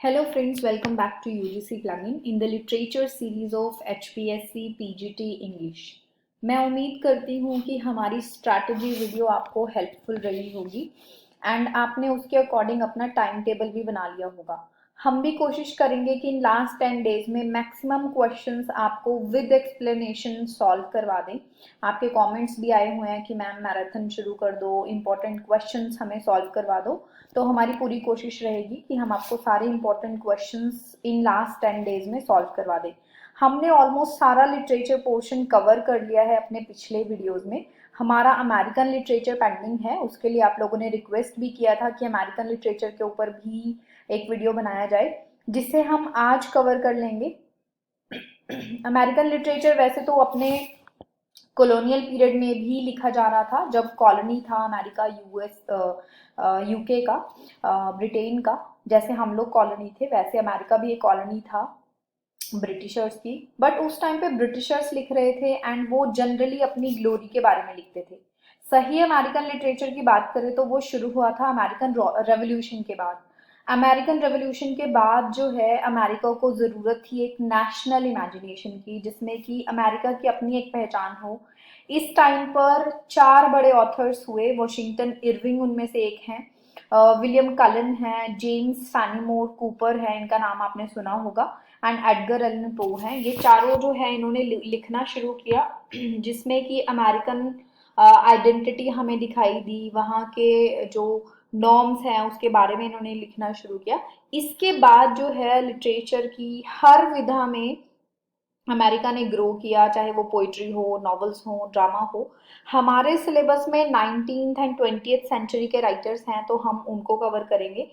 Hello friends, welcome back to UGC Plugin in the literature series of HPSC PGT English। मैं उम्मीद करती हूँ कि हमारी स्ट्रैटेजी वीडियो आपको हेल्पफुल रही होगी एंड आपने उसके अकॉर्डिंग अपना टाइम टेबल भी बना लिया होगा। हम भी कोशिश करेंगे कि इन लास्ट 10 डेज में मैक्सिमम क्वेश्चंस आपको विद एक्सप्लेनेशन सॉल्व करवा दें। आपके कमेंट्स भी आए हुए हैं कि मैम मैराथन शुरू कर दो, इंपॉर्टेंट क्वेश्चंस हमें सॉल्व करवा दो। तो हमारी पूरी कोशिश रहेगी कि हम आपको सारे important questions in last 10 days में सॉल्व करवा दें। हमने ऑलमोस्ट सारा लिटरेचर पोर्शन कवर कर लिया है अपने पिछले वीडियोस में। हमारा अमेरिकन लिटरेचर पेंडिंग है, उसके लिए आप लोगों ने रिक्वेस्ट भी किया था कि अमेरिकन लिटरेचर के ऊपर भी एक वीडियो बनाया जाए, जिसे हम आज कवर कर लेंगे। अमेरिकन लिटरेचर वैसे तो अपने कॉलोनियल पीरियड में भी लिखा जा रहा था, जब कॉलोनी था अमेरिका, यूएस, यूके का, ब्रिटेन का। जैसे हम लोग कॉलोनी थे वैसे अमेरिका भी एक कॉलोनी था ब्रिटिशर्स की। बट उस टाइम पे ब्रिटिशर्स लिख रहे थे एंड वो जनरली अपनी ग्लोरी के बारे में लिखते थे। सही अमेरिकन लिटरेचर की बात करें तो वो शुरू हुआ था अमेरिकन रेवोल्यूशन के बाद। अमेरिकन रेवोल्यूशन के बाद जो है अमेरिका को ज़रूरत थी एक नेशनल इमेजिनेशन की, जिसमें कि अमेरिका की अपनी एक पहचान हो। इस टाइम पर चार बड़े ऑथर्स हुए, वॉशिंगटन इरविंग उनमें से एक हैं, विलियम कलन है, जेम्स फैनीमोर कूपर है, इनका नाम आपने सुना होगा, एंड एडगर एलन पो हैं। ये चारों जो है इन्होंने लिखना शुरू किया, जिसमें कि अमेरिकन आइडेंटिटी हमें दिखाई दी, वहाँ के जो नॉर्म्स हैं उसके बारे में इन्होंने लिखना शुरू किया। इसके बाद जो है लिटरेचर की हर विधा में अमेरिका ने ग्रो किया, चाहे वो पोइट्री हो, नॉवेल्स हो, ड्रामा हो। हमारे सिलेबस में 19th एंड 20th सेंचुरी के राइटर्स हैं, तो हम उनको कवर करेंगे।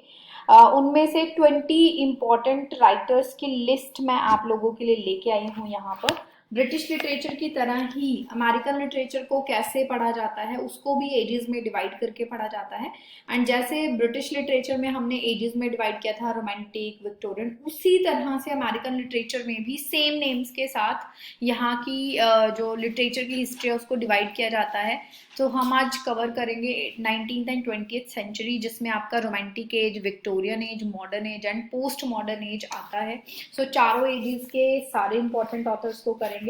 उनमें से 20 इम्पॉर्टेंट राइटर्स की लिस्ट मैं आप लोगों के लिए लेके आई हूँ यहाँ पर। ब्रिटिश लिटरेचर की तरह ही अमेरिकन लिटरेचर को कैसे पढ़ा जाता है उसको भी एजेस में डिवाइड करके पढ़ा जाता है। एंड जैसे ब्रिटिश लिटरेचर में हमने एजेस में डिवाइड किया था, रोमांटिक, विक्टोरियन, उसी तरह से अमेरिकन लिटरेचर में भी सेम नेम्स के साथ यहाँ की जो लिटरेचर की हिस्ट्री है उसको डिवाइड किया जाता है। तो हम आज कवर करेंगे 19th एंड 20th सेंचुरी, जिसमें आपका romantic as, Victorian age, modern age and post modern age आता है। सो चारों एजेस के सारे इंपॉर्टेंट ऑथर्स को करेंगे।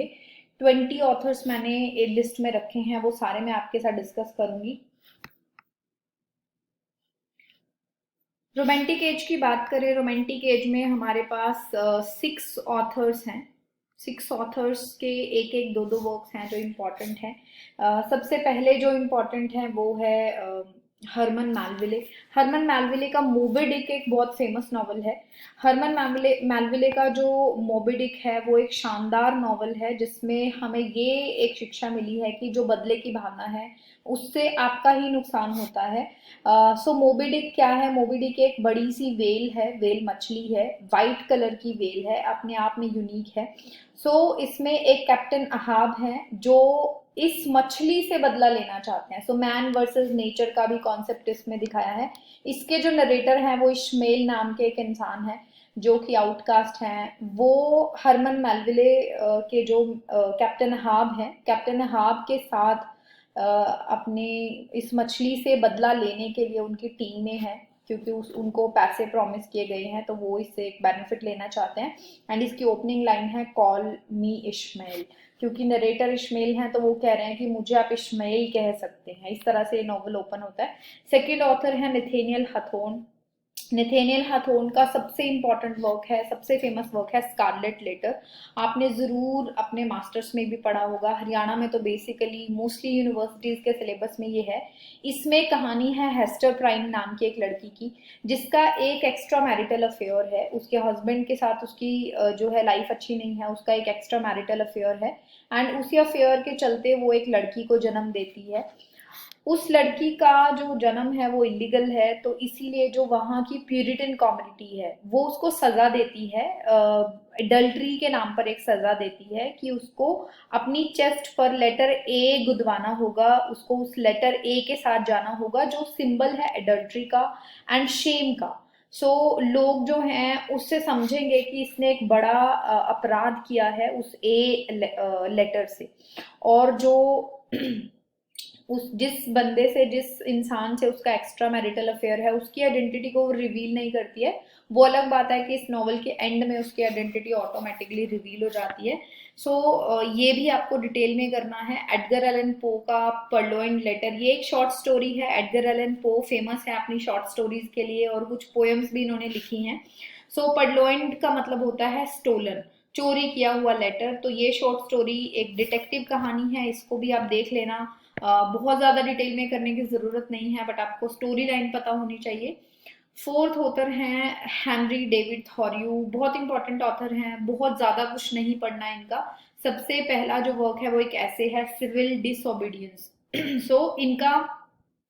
20 ऑथर्स मैंने लिस्ट में रखे हैं, वो सारे मैं आपके साथ डिस्कस करूंगी। रोमांटिक एज की बात करें, रोमांटिक एज में हमारे पास 6 ऑथर्स हैं। 6 ऑथर्स के एक एक दो दो वर्क्स हैं जो इम्पोर्टेंट हैं। सबसे पहले जो इम्पोर्टेंट है वो है हरमन मैलविले। हरमन मैलविले का मोबी डिक एक बहुत फेमस नॉवल है। हरमन मैलविले का जो मोबी डिक है वो एक शानदार नॉवल है, जिसमें हमें ये एक शिक्षा मिली है कि जो बदले की भावना है उससे आपका ही नुकसान होता है। सो मोबी डिक क्या है? मोबी डिक एक बड़ी सी वेल है, वेल मछली है, वाइट कलर की वेल है, अपने आप में यूनिक है। इसमें एक कैप्टन अहाब है जो इस मछली से बदला लेना चाहते हैं। मैन वर्सेस नेचर का भी कॉन्सेप्ट इसमें दिखाया है। इसके जो नरेटर हैं वो इश्मेल नाम के एक इंसान है जो कि आउटकास्ट हैं। वो हरमन मेलविले के जो कैप्टन अहाब हैं, कैप्टन अहाब के साथ अपने इस मछली से बदला लेने के लिए उनकी टीम में है, क्योंकि उनको पैसे प्रॉमिस किए गए हैं, तो वो इससे एक बेनिफिट लेना चाहते हैं। एंड इसकी ओपनिंग लाइन है, कॉल मी इश्माइल। क्योंकि नरेटर इश्माइल हैं तो वो कह रहे हैं कि मुझे आप इश्माइल कह सकते हैं। इस तरह से ये नॉवल ओपन होता है। सेकेंड ऑथर है नथेनियल हथोन। नेथेनियल हाथोन का सबसे इंपॉर्टेंट वर्क है, सबसे फेमस वर्क है स्कारलेट लेटर। आपने ज़रूर अपने मास्टर्स में भी पढ़ा होगा। हरियाणा में तो बेसिकली मोस्टली यूनिवर्सिटीज़ के सिलेबस में ये है। इसमें कहानी है हेस्टर प्राइम नाम की एक लड़की की, जिसका एक एक्स्ट्रा मैरिटल अफेयर है। उसके हस्बैंड के साथ उसकी जो है लाइफ अच्छी नहीं है, उसका एक एक्स्ट्रा मैरिटल अफेयर है। एंड उसी अफेयर के चलते वो एक लड़की को जन्म देती है। उस लड़की का जो जन्म है वो इलीगल है, तो इसीलिए जो वहाँ की प्यूरिटन कम्युनिटी है वो उसको सजा देती है, एडल्ट्री के नाम पर एक सजा देती है कि उसको अपनी चेस्ट पर लेटर ए गुदवाना होगा। उसको उस लेटर ए के साथ जाना होगा जो सिंबल है एडल्ट्री का एंड शेम का। लोग जो हैं उससे समझेंगे कि इसने एक बड़ा अपराध किया है उस ए लेटर से। और जो उस जिस बंदे से, जिस इंसान से उसका एक्स्ट्रा मैरिटल अफेयर है, उसकी आइडेंटिटी को वो रिवील नहीं करती है। वो अलग बात है कि इस नॉवल के एंड में उसकी आइडेंटिटी ऑटोमेटिकली रिवील हो जाती है। सो ये भी आपको डिटेल में करना है। एडगर एलन पो का पर्लोइंड लेटर, ये एक शॉर्ट स्टोरी है। एडगर एलन पो फेमस है अपनी शॉर्ट स्टोरीज के लिए और कुछ पोएम्स भी इन्होंने लिखी हैं। सो पर्लोइंड का मतलब होता है स्टोलन, चोरी किया हुआ लेटर। तो ये शॉर्ट स्टोरी एक डिटेक्टिव कहानी है, इसको भी आप देख लेना। बहुत ज्यादा डिटेल में करने की जरूरत नहीं है, बट आपको स्टोरी लाइन पता होनी चाहिए। फोर्थ ऑथर हैं हेनरी डेविड थॉरियो, बहुत इंपॉर्टेंट ऑथर हैं, बहुत ज्यादा कुछ नहीं पढ़ना है इनका। सबसे पहला जो वर्क है वो एक ऐसे है, सिविल डिसओबीडियंस। सो इनका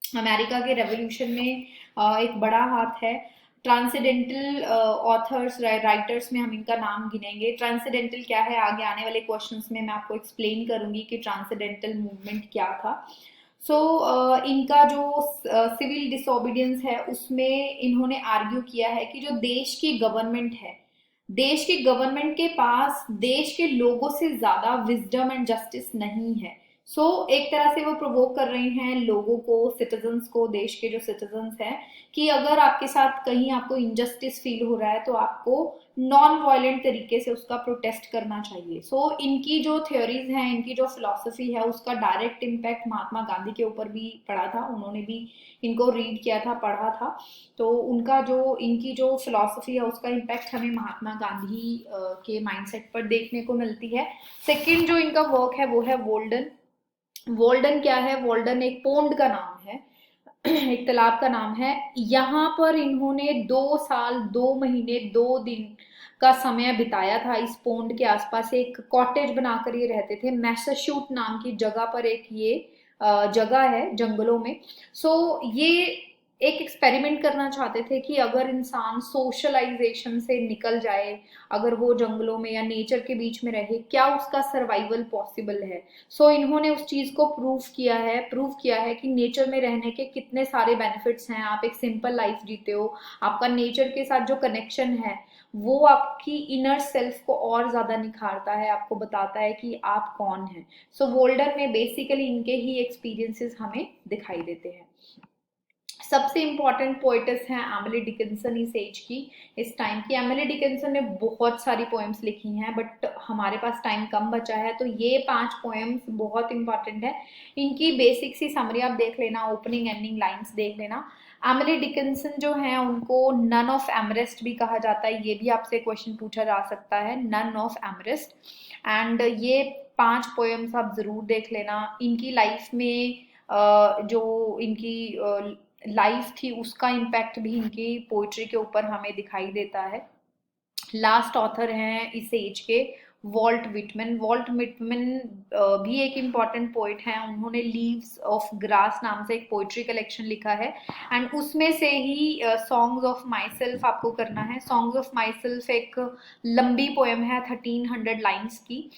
अमेरिका के रेवोल्यूशन में एक बड़ा हाथ है। ट्रांसेंडेंटल ऑथर्स, राइटर्स में हम इनका नाम गिनेंगे। ट्रांसेंडेंटल क्या है, आगे आने वाले क्वेश्चंस में मैं आपको एक्सप्लेन करूंगी कि ट्रांसेंडेंटल मूवमेंट क्या था। सो इनका जो सिविल डिसोबीडियंस है उसमें इन्होंने आर्ग्यू किया है कि जो देश की गवर्नमेंट है, देश की गवर्नमेंट के पास देश के लोगों से ज्यादा विजडम एंड जस्टिस नहीं है। सो एक तरह से वो प्रोवोक कर रहे हैं लोगों को, सिटीजन्स को, देश के जो सिटीजन्स हैं, कि अगर आपके साथ कहीं आपको इनजस्टिस फील हो रहा है तो आपको नॉन वायलेंट तरीके से उसका प्रोटेस्ट करना चाहिए। सो इनकी जो थ्योरीज हैं, इनकी जो फिलॉसफी है, उसका डायरेक्ट इम्पैक्ट महात्मा गांधी के ऊपर भी पड़ा था। उन्होंने भी इनको रीड किया था, पढ़ा था। तो उनका जो, इनकी जो फिलॉसफी है उसका इम्पैक्ट हमें महात्मा गांधी के माइंडसेट पर देखने को मिलती है। सेकेंड जो इनका वर्क है वो है वोल्डन। वोल्डन क्या है, वोल्डन एक पोंड का नाम है, एक तालाब का नाम है। यहाँ पर इन्होंने 2 साल 2 महीने 2 दिन का समय बिताया था। इस पोंड के आसपास एक कॉटेज बनाकर ये रहते थे। मैसाशूट नाम की जगह पर एक ये जगह है जंगलों में। सो ये एक एक्सपेरिमेंट करना चाहते थे कि अगर इंसान सोशलाइजेशन से निकल जाए, अगर वो जंगलों में या नेचर के बीच में रहे, क्या उसका सर्वाइवल पॉसिबल है। सो इन्होंने उस चीज को प्रूव किया है कि नेचर में रहने के कितने सारे बेनिफिट्स हैं। आप एक सिंपल लाइफ जीते हो, आपका नेचर के साथ जो कनेक्शन है वो आपकी इनर सेल्फ को और ज्यादा निखारता है, आपको बताता है कि आप कौन हैं। सो वोल्डर में बेसिकली इनके ही एक्सपीरियंसेस हमें दिखाई देते हैं। सबसे इंपॉर्टेंट पोइटस हैं एमिली डिकिंसन इस एज की, इस टाइम की। एमिली डिकिंसन ने बहुत सारी पोएम्स लिखी हैं, बट हमारे पास टाइम कम बचा है, तो ये 5 पोएम्स बहुत इंपॉर्टेंट है। इनकी बेसिक सी समरी आप देख लेना, ओपनिंग एंडिंग लाइंस देख लेना। एमिली डिकिंसन जो है उनको नन ऑफ एमरेस्ट भी कहा जाता है, ये भी आपसे क्वेश्चन पूछा जा सकता है, नन ऑफ एमरेस्ट। एंड ये 5 पोएम्स आप जरूर देख लेना। इनकी लाइफ में जो इनकी लाइफ थी उसका इम्पैक्ट भी इनकी पोइट्री के ऊपर हमें दिखाई देता है। लास्ट ऑथर हैं इस एज के वॉल्ट विटमैन। वॉल्ट विटमैन भी एक इम्पॉर्टेंट पोइट हैं। उन्होंने लीव्स ऑफ ग्रास नाम से एक पोइट्री कलेक्शन लिखा है, एंड उसमें से ही सॉन्ग्स ऑफ माई सेल्फ आपको करना है। सॉन्ग्स ऑफ माई सेल्फ एक लंबी पोएम है 1300 लाइन्स की,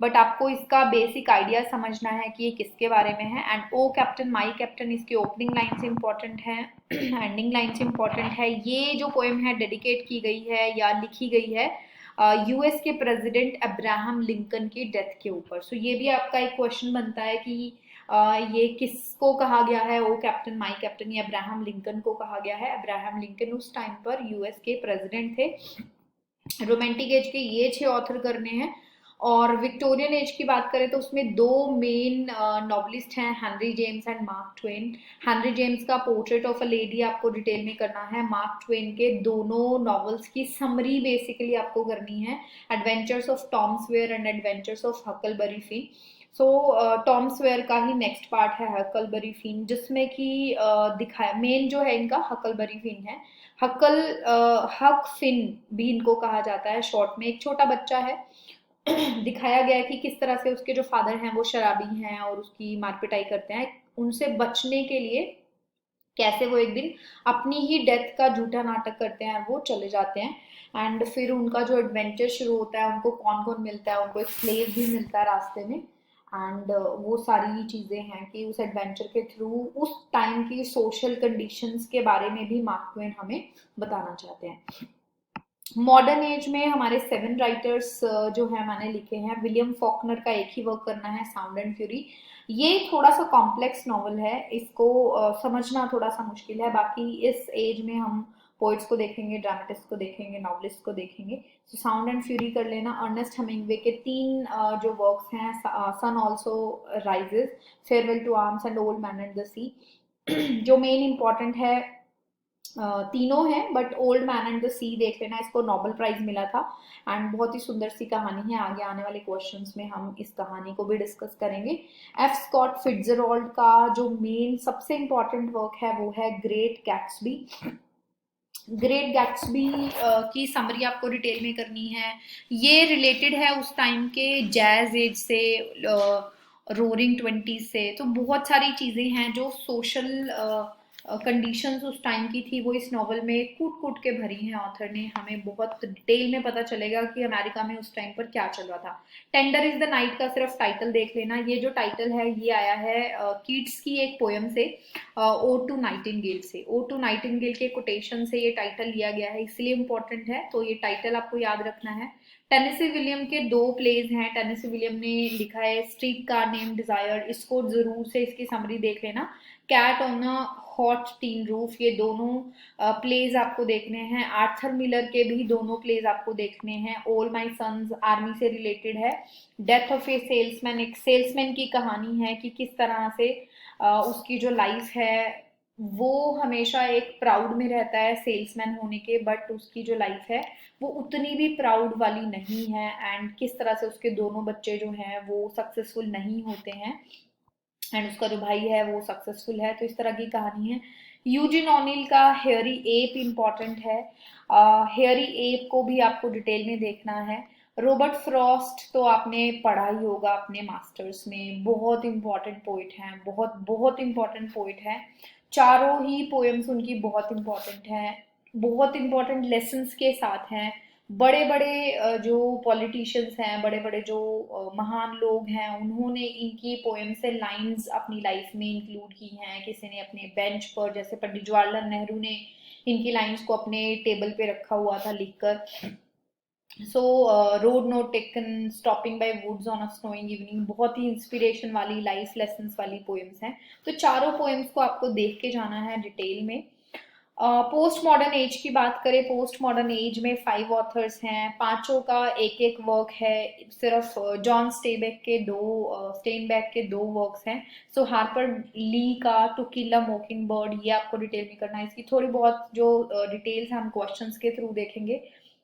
बट आपको इसका बेसिक आइडिया समझना है कि ये किसके बारे में है। And O captain my captain, इसकी ओपनिंग लाइन से इंपॉर्टेंट है, एंडिंग लाइन से इंपॉर्टेंट है। ये जो पोएम है डेडिकेट की गई है या लिखी गई है यूएस के प्रेसिडेंट अब्राहम लिंकन की डेथ के ऊपर। सो ये भी आपका एक क्वेश्चन बनता है कि ये किसको कहा गया है, ओ कैप्टन माई कैप्टन, ये अब्राहम लिंकन को कहा गया है। अब्राहम लिंकन उस टाइम पर यूएस के प्रेसिडेंट थे। रोमांटिक एज के ये 6 ऑथर करने हैं। और विक्टोरियन एज की बात करें तो उसमें 2 मेन नॉवलिस्ट हैं, Henry James and mark Twain. Henry James का पोर्ट्रेट ऑफ अ लेडी आपको डिटेल में करना है। मार्क ट्वेन के दोनों नॉवेल्स की समरी बेसिकली आपको करनी है, adventures of Tom Sawyer and adventures of Huckleberry Finn. So Tom Sawyer का ही नेक्स्ट पार्ट है हकलबरी फिन, जिसमें कि दिखाया मेन जो है इनका हकलबरी फिन है। हक फिन भी इनको कहा जाता है शॉर्ट में। एक छोटा बच्चा है, दिखाया गया है कि किस तरह से उसके जो फादर हैं वो शराबी हैं और उसकी मारपिटाई करते हैं। उनसे बचने के लिए कैसे वो एक दिन अपनी ही डेथ का झूठा नाटक करते हैं और वो चले जाते हैं। एंड फिर उनका जो एडवेंचर शुरू होता है, उनको कौन कौन मिलता है, उनको एक स्लेव भी मिलता है रास्ते में। एंड वो सारी चीजें हैं कि उस एडवेंचर के थ्रू उस टाइम की सोशल कंडीशंस के बारे में भी मार्क ट्वेन हमें बताना चाहते हैं। मॉडर्न एज में हमारे 7 राइटर्स जो है मैंने लिखे हैं। विलियम फॉकनर का एक ही वर्क करना है, साउंड एंड फ्यूरी। ये थोड़ा सा कॉम्प्लेक्स नॉवल है, इसको समझना थोड़ा सा मुश्किल है। बाकी इस एज में हम पोइट्स को देखेंगे, ड्रामेटिस्ट को देखेंगे, नॉवलिस्ट को देखेंगे। तो साउंड एंड फ्यूरी कर लेना। अर्नेस्ट हेमिंग्वे के 3 जो वर्क्स हैं, sun also rises, farewell to arms and old man and the sea. जो मेन इंपॉर्टेंट है, तीनों हैं, but old man and the sea देख लेना, इसको नोबेल प्राइज मिला था एंड बहुत ही सुंदर सी कहानी है। आगे आने वाले क्वेश्चंस में हम इस कहानी को भी डिस्कस करेंगे। एफ स्कॉट फिट्जरॉल्ड का जो मेन सबसे इंपॉर्टेंट वर्क है वो है ग्रेट गैट्सबी। ग्रेट गैट्सबी की समरी आपको डिटेल में करनी है। ये रिलेटेड है उस टाइम के जैज एज से, रोरिंग 20 से। तो बहुत सारी चीज़ें हैं जो सोशल कंडीशंस उस टाइम की थी, वो इस नॉवल में कूट कूट के भरी हैं ऑथर ने। हमें बहुत डिटेल में पता चलेगा कि अमेरिका में उस टाइम पर क्या चल रहा था। टेंडर इज द नाइट का सिर्फ टाइटल देख लेना। ये जो टाइटल है ये आया है कीट्स की एक पोएम से, ओ टू नाइटिंगेल से। ओ टू नाइटिंगेल के कोटेशन से ये टाइटल लिया गया है, इसलिए इम्पोर्टेंट है, तो ये टाइटल आपको याद रखना है। टेनेसी विलियम के 2 प्लेज हैं। टेनेसी विलियम ने लिखा है स्ट्रीट कार नेम डिजायर, इसको जरूर से इसकी समरी देख लेना। Cat on a hot tin roof, ये दोनों प्लेज आपको देखने हैं। आर्थर मिलर के भी दोनों प्लेज आपको देखने हैं। ऑल माई सन्स आर्मी से रिलेटेड है। डेथ ऑफ ए सेल्समैन, एक सेल्समैन की कहानी है कि किस तरह से उसकी जो लाइफ है वो हमेशा एक प्राउड में रहता है सेल्समैन होने के, बट उसकी जो लाइफ है वो उतनी भी प्राउड वाली नहीं है, एंड किस तरह से उसके दोनों बच्चे जो हैं वो सक्सेसफुल नहीं होते हैं एंड उसका जो भाई है वो सक्सेसफुल है। तो इस तरह की कहानी है। यूजिन ऑनिल का हेयरी एप इम्पॉर्टेंट है। हेयरी एप को भी आपको डिटेल में देखना है। रॉबर्ट फ्रॉस्ट तो आपने पढ़ा ही होगा अपने मास्टर्स में, बहुत इंपॉर्टेंट पोइट हैं, बहुत बहुत इंपॉर्टेंट पोइट हैं। चारों ही पोएम्स उनकी बहुत इंपॉर्टेंट हैं, बहुत इंपॉर्टेंट लेसन्स के साथ हैं। बड़े बड़े जो पॉलिटिशियंस हैं, बड़े बड़े जो महान लोग हैं, उन्होंने इनकी पोएम से लाइंस अपनी लाइफ में इंक्लूड की हैं। किसी ने अपने बेंच पर, जैसे पंडित जवाहरलाल नेहरू ने इनकी लाइंस को अपने टेबल पे रखा हुआ था लिखकर। So road not taken, stopping by woods on a snowing evening, बहुत ही इंस्पिरेशन वाली, लाइफ लेसन्स वाली पोएम्स हैं। तो चारों पोएम्स को आपको देख के जाना है डिटेल में। पोस्ट मॉडर्न एज की बात करें, पोस्ट मॉडर्न एज में 5 ऑथर्स हैं, पांचों का एक एक वर्क है। सिर्फ जॉन स्टेनबैक के 2 वर्क्स हैं। सो हार्पर ली का टू किल अ मॉकिंग बर्ड, ये आपको डिटेल में करना है। इसकी थोड़ी बहुत जो डिटेल्स हम क्वेश्चंस के थ्रू देखेंगे।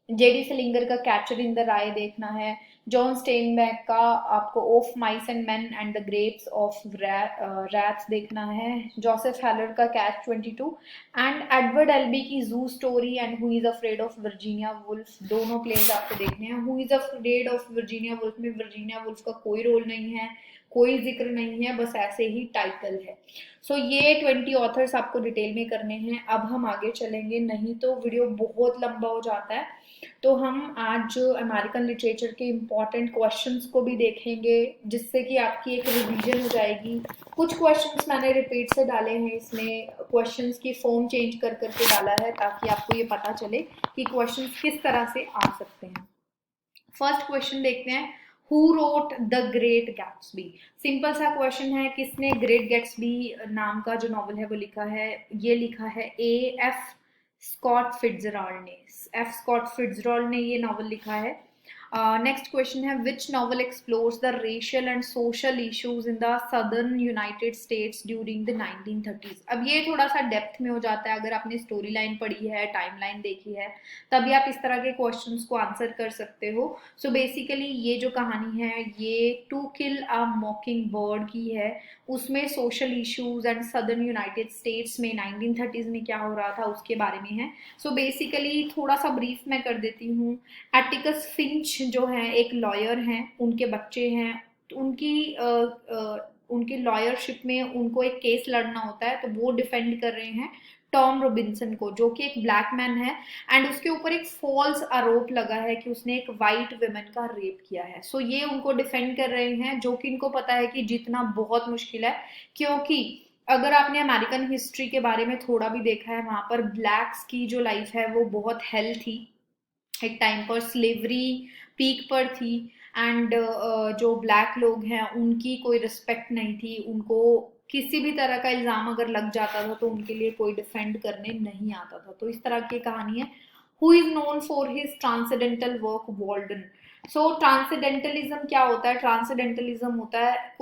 जेडी सलिंगर का कैचर इन द राय देखना है। जॉन स्टेनबैक का आपको of mice and man and the grapes of rats देखना है। जोसेफ हेलर का कैच 22 एंड एडवर्ड एल्बी की जू story and who is afraid of Virginia wolf, दोनों प्लेस आपको देखने हैं। Who is afraid of Virginia wolf में वर्जीनिया वुल्फ का कोई रोल नहीं है, कोई जिक्र नहीं है, बस ऐसे ही टाइटल है। सो ये 20 ऑथर्स आपको डिटेल में करने हैं। अब हम आगे चलेंगे, नहीं तो वीडियो बहुत लंबा हो जाता है। तो हम आज अमेरिकन लिटरेचर के इम्पॉर्टेंट क्वेश्चंस को भी देखेंगे, जिससे कि आपकी एक रिवीजन हो जाएगी। कुछ क्वेश्चंस मैंने रिपीट से डाले हैं, इसमें क्वेश्चंस की फॉर्म चेंज कर करके डाला है ताकि आपको ये पता चले कि क्वेश्चंस किस तरह से आ सकते हैं। फर्स्ट क्वेश्चन देखते हैं, who wrote the great Gatsby. Simple सा क्वेश्चन है, किसने ग्रेट गैट्सबी नाम का जो नॉवल है वो लिखा है। ये लिखा है एफ स्कॉट फिट्जरॉल्ड ने। एफ स्कॉट फिट्जरॉल्ड ने ये नॉवल लिखा है। नेक्स्ट क्वेश्चन है, which novel explores the racial and social issues in the southern United states during the 1930s। अब ये थोड़ा सा डेप्थ में हो जाता है, अगर आपने स्टोरी लाइन पढ़ी है, टाइम लाइन देखी है, तभी आप इस तरह के क्वेश्चंस को आंसर कर सकते हो। सो बेसिकली ये जो कहानी है ये टू किल अ मॉकिंग बर्ड की है। उसमें social issues and southern United states में 1930s में क्या हो रहा था उसके बारे में है। सो बेसिकली थोड़ा सा ब्रीफ मैं कर देती हूँ। एटिकस फिंच जो है एक लॉयर हैं, उनके बच्चे हैं, उनकी लॉयरशिप में उनको एक केस लड़ना होता है, तो वो डिफेंड कर रहे हैं टॉम रॉबिन्सन को, जो कि एक ब्लैक मैन है एंड उसके ऊपर एक फॉल्स आरोप लगा है कि उसने एक वाइट वुमेन का रेप किया है। सो ये उनको डिफेंड कर रहे हैं, जो कि इनको पता है कि जीतना बहुत मुश्किल है, क्योंकि अगर आपने अमेरिकन हिस्ट्री के बारे में थोड़ा भी देखा है, वहां पर ब्लैक्स की जो लाइफ है वो बहुत हेल थी। एक टाइम पर स्लेवरी पीक पर थी एंड जो ब्लैक लोग हैं उनकी कोई रिस्पेक्ट नहीं थी, उनको किसी भी तरह का इल्ज़ाम अगर लग जाता था तो उनके लिए कोई डिफेंड करने नहीं आता था। तो इस तरह की कहानी है। Who is known for his transcendental work Walden. So transcendentalism क्या होता है? ट्रांसेंडेंटलिज्म होता है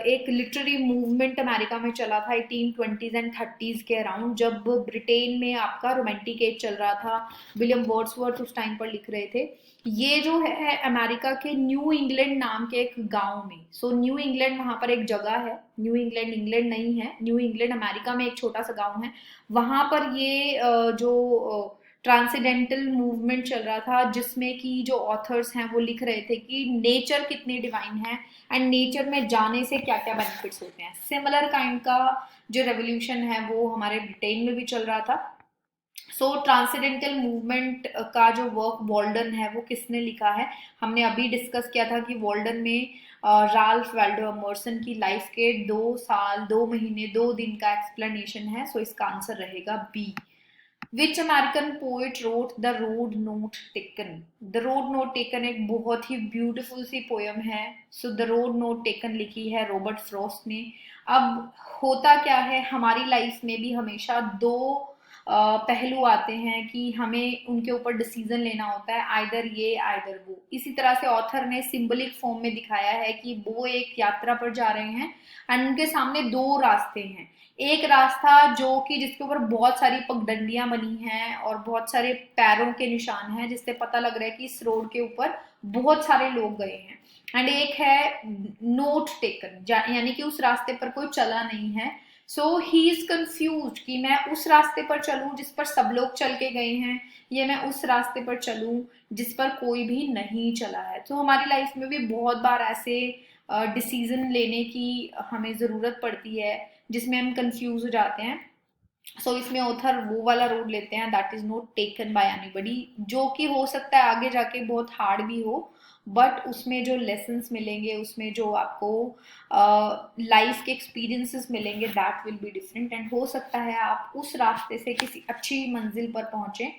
एक लिटरेरी मूवमेंट अमेरिका में चला था 1820s एंड 30s के अराउंड, जब ब्रिटेन में आपका रोमांटिक एज चल रहा था। विलियम वर्ड्सवर्थ उस टाइम पर लिख रहे थे। ये जो है अमेरिका के न्यू इंग्लैंड नाम के एक गांव में। सो न्यू इंग्लैंड वहां पर एक जगह है। न्यू इंग्लैंड इंग्लैंड नहीं है, न्यू इंग्लैंड अमेरिका में एक छोटा सा गांव है। वहां पर ये जो ट्रांसेंडेंटल मूवमेंट चल रहा था, जिसमें कि जो ऑथर्स हैं वो लिख रहे थे कि नेचर कितनी डिवाइन है एंड नेचर में जाने से क्या क्या बेनिफिट्स होते हैं। सिमिलर काइंड का जो रेवोल्यूशन है वो हमारे ब्रिटेन में भी चल रहा था। सो ट्रांसेंडेंटल मूवमेंट का जो वर्क वॉल्डन है वो किसने लिखा है? हमने अभी डिस्कस किया था कि वॉल्डन में राल्फ वाल्डो एमर्सन की लाइफ के 2 साल 2 महीने 2 दिन का एक्सप्लेनेशन है। सो इसका आंसर रहेगा B. Which American poet wrote the road not taken. The road not taken एक बहुत ही ब्यूटीफुल सी पोयम है। So the road not taken लिखी है रॉबर्ट फ्रॉस्ट ने। अब होता क्या है, हमारी लाइफ में भी हमेशा दो पहलू आते हैं कि हमें उनके ऊपर डिसीजन लेना होता है, आइदर ये आइदर वो। इसी तरह से ऑथर ने सिंबलिक फॉर्म में दिखाया है कि वो एक यात्रा पर जा रहे हैं एंड उनके सामने 2 रास्ते हैं। एक रास्ता जो कि जिसके ऊपर बहुत सारी पगडंडियां बनी हैं और बहुत सारे पैरों के निशान हैं, जिससे पता लग रहा है कि इस रोड के ऊपर बहुत सारे लोग गए हैं। एंड एक है नोट टेकन, यानी कि उस रास्ते पर कोई चला नहीं है। सो ही इज कंफ्यूज कि मैं उस रास्ते पर चलूं जिस पर सब लोग चल के गए हैं, या मैं उस रास्ते पर चलूं जिस पर कोई भी नहीं चला है। तो हमारी लाइफ में भी बहुत बार ऐसे डिसीजन लेने की हमें ज़रूरत पड़ती है जिसमें हम कंफ्यूज हो जाते हैं। सो इसमें ऑथर वो वाला रोड लेते हैं that is not taken by anybody, जो कि हो सकता है आगे जाके बहुत हार्ड भी हो, बट उसमें जो लेसन्स मिलेंगे, उसमें जो आपको लाइफ के एक्सपीरियंसेस मिलेंगे, that will be different and हो सकता है आप उस रास्ते से किसी अच्छी मंजिल पर पहुंचे।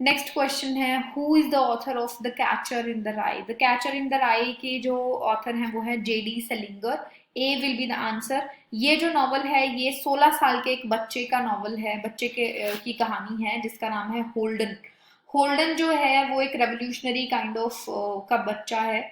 नेक्स्ट क्वेश्चन है who is the author of the catcher in the rye. The catcher in the rye के जो ऑथर हैं वो है J D Salinger. A will be the answer. ये जो नॉवल है ये 16 साल के एक बच्चे का नॉवल है, बच्चे के की कहानी है जिसका नाम है होल्डन। होल्डन जो है वो एक रेवोल्यूशनरी काइंड ऑफ का बच्चा है।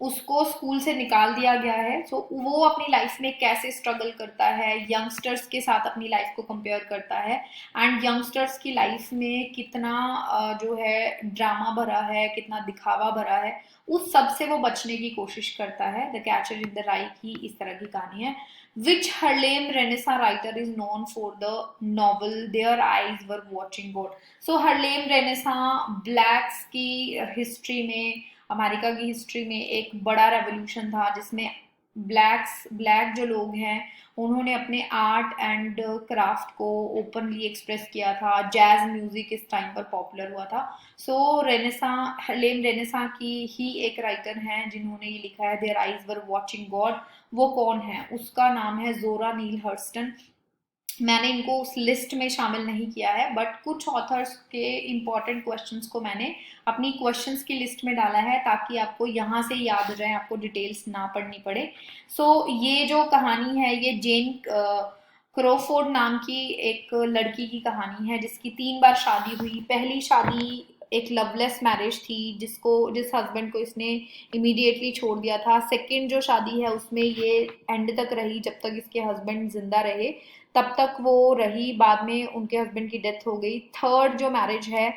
उसको स्कूल से निकाल दिया गया है। सो वो अपनी लाइफ में कैसे स्ट्रगल करता है, यंगस्टर्स के साथ अपनी लाइफ को कंपेयर करता है एंड यंगस्टर्स की लाइफ में कितना जो है ड्रामा भरा है, कितना दिखावा भरा है, उस सब से वो बचने की कोशिश करता है। द कैचर इन द राई की इस तरह की कहानी है। Which Harlem renaissance writer is known for the novel their eyes were watching God. So Harlem renaissance blacks की हिस्ट्री में, अमेरिका की हिस्ट्री में एक बड़ा रेवोल्यूशन था जिसमें ब्लैक जो लोग हैं उन्होंने अपने आर्ट एंड क्राफ्ट को ओपनली एक्सप्रेस किया था। जैज म्यूजिक इस टाइम पर पॉपुलर हुआ था। सो रेनेसा, हरलेम रेनेसा की ही एक राइटर हैं जिन्होंने ये लिखा है there eyes were watching God. वो कौन है? उसका नाम है जोरा नील हर्स्टन। मैंने इनको उस लिस्ट में शामिल नहीं किया है, बट कुछ ऑथर्स के इंपॉर्टेंट क्वेश्चंस को मैंने अपनी क्वेश्चंस की लिस्ट में डाला है ताकि आपको यहाँ से याद हो जाए, आपको डिटेल्स ना पढ़नी पड़े। सो ये जो कहानी है ये जेन क्रोफोर्ड नाम की एक लड़की की कहानी है जिसकी 3 बार शादी हुई। पहली शादी एक लवलेस मैरिज थी जिस हस्बैंड को इसने इमीडिएटली छोड़ दिया था। सेकंड जो शादी है उसमें ये एंड तक रही, जब तक इसके हस्बैंड जिंदा रहे तब तक वो रही, बाद में उनके हस्बैंड की डेथ हो गई। थर्ड जो मैरिज है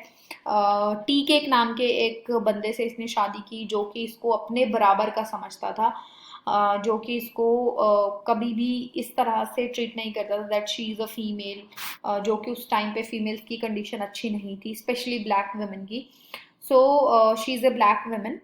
टी केक नाम के एक बंदे से इसने शादी की जो कि इसको अपने बराबर का समझता था, जो कि इसको कभी भी इस तरह से ट्रीट नहीं करता था that she is a female, जो कि उस टाइम पे फीमेल्स की कंडीशन अच्छी नहीं थी, स्पेशली ब्लैक वुमेन की। So she is a black women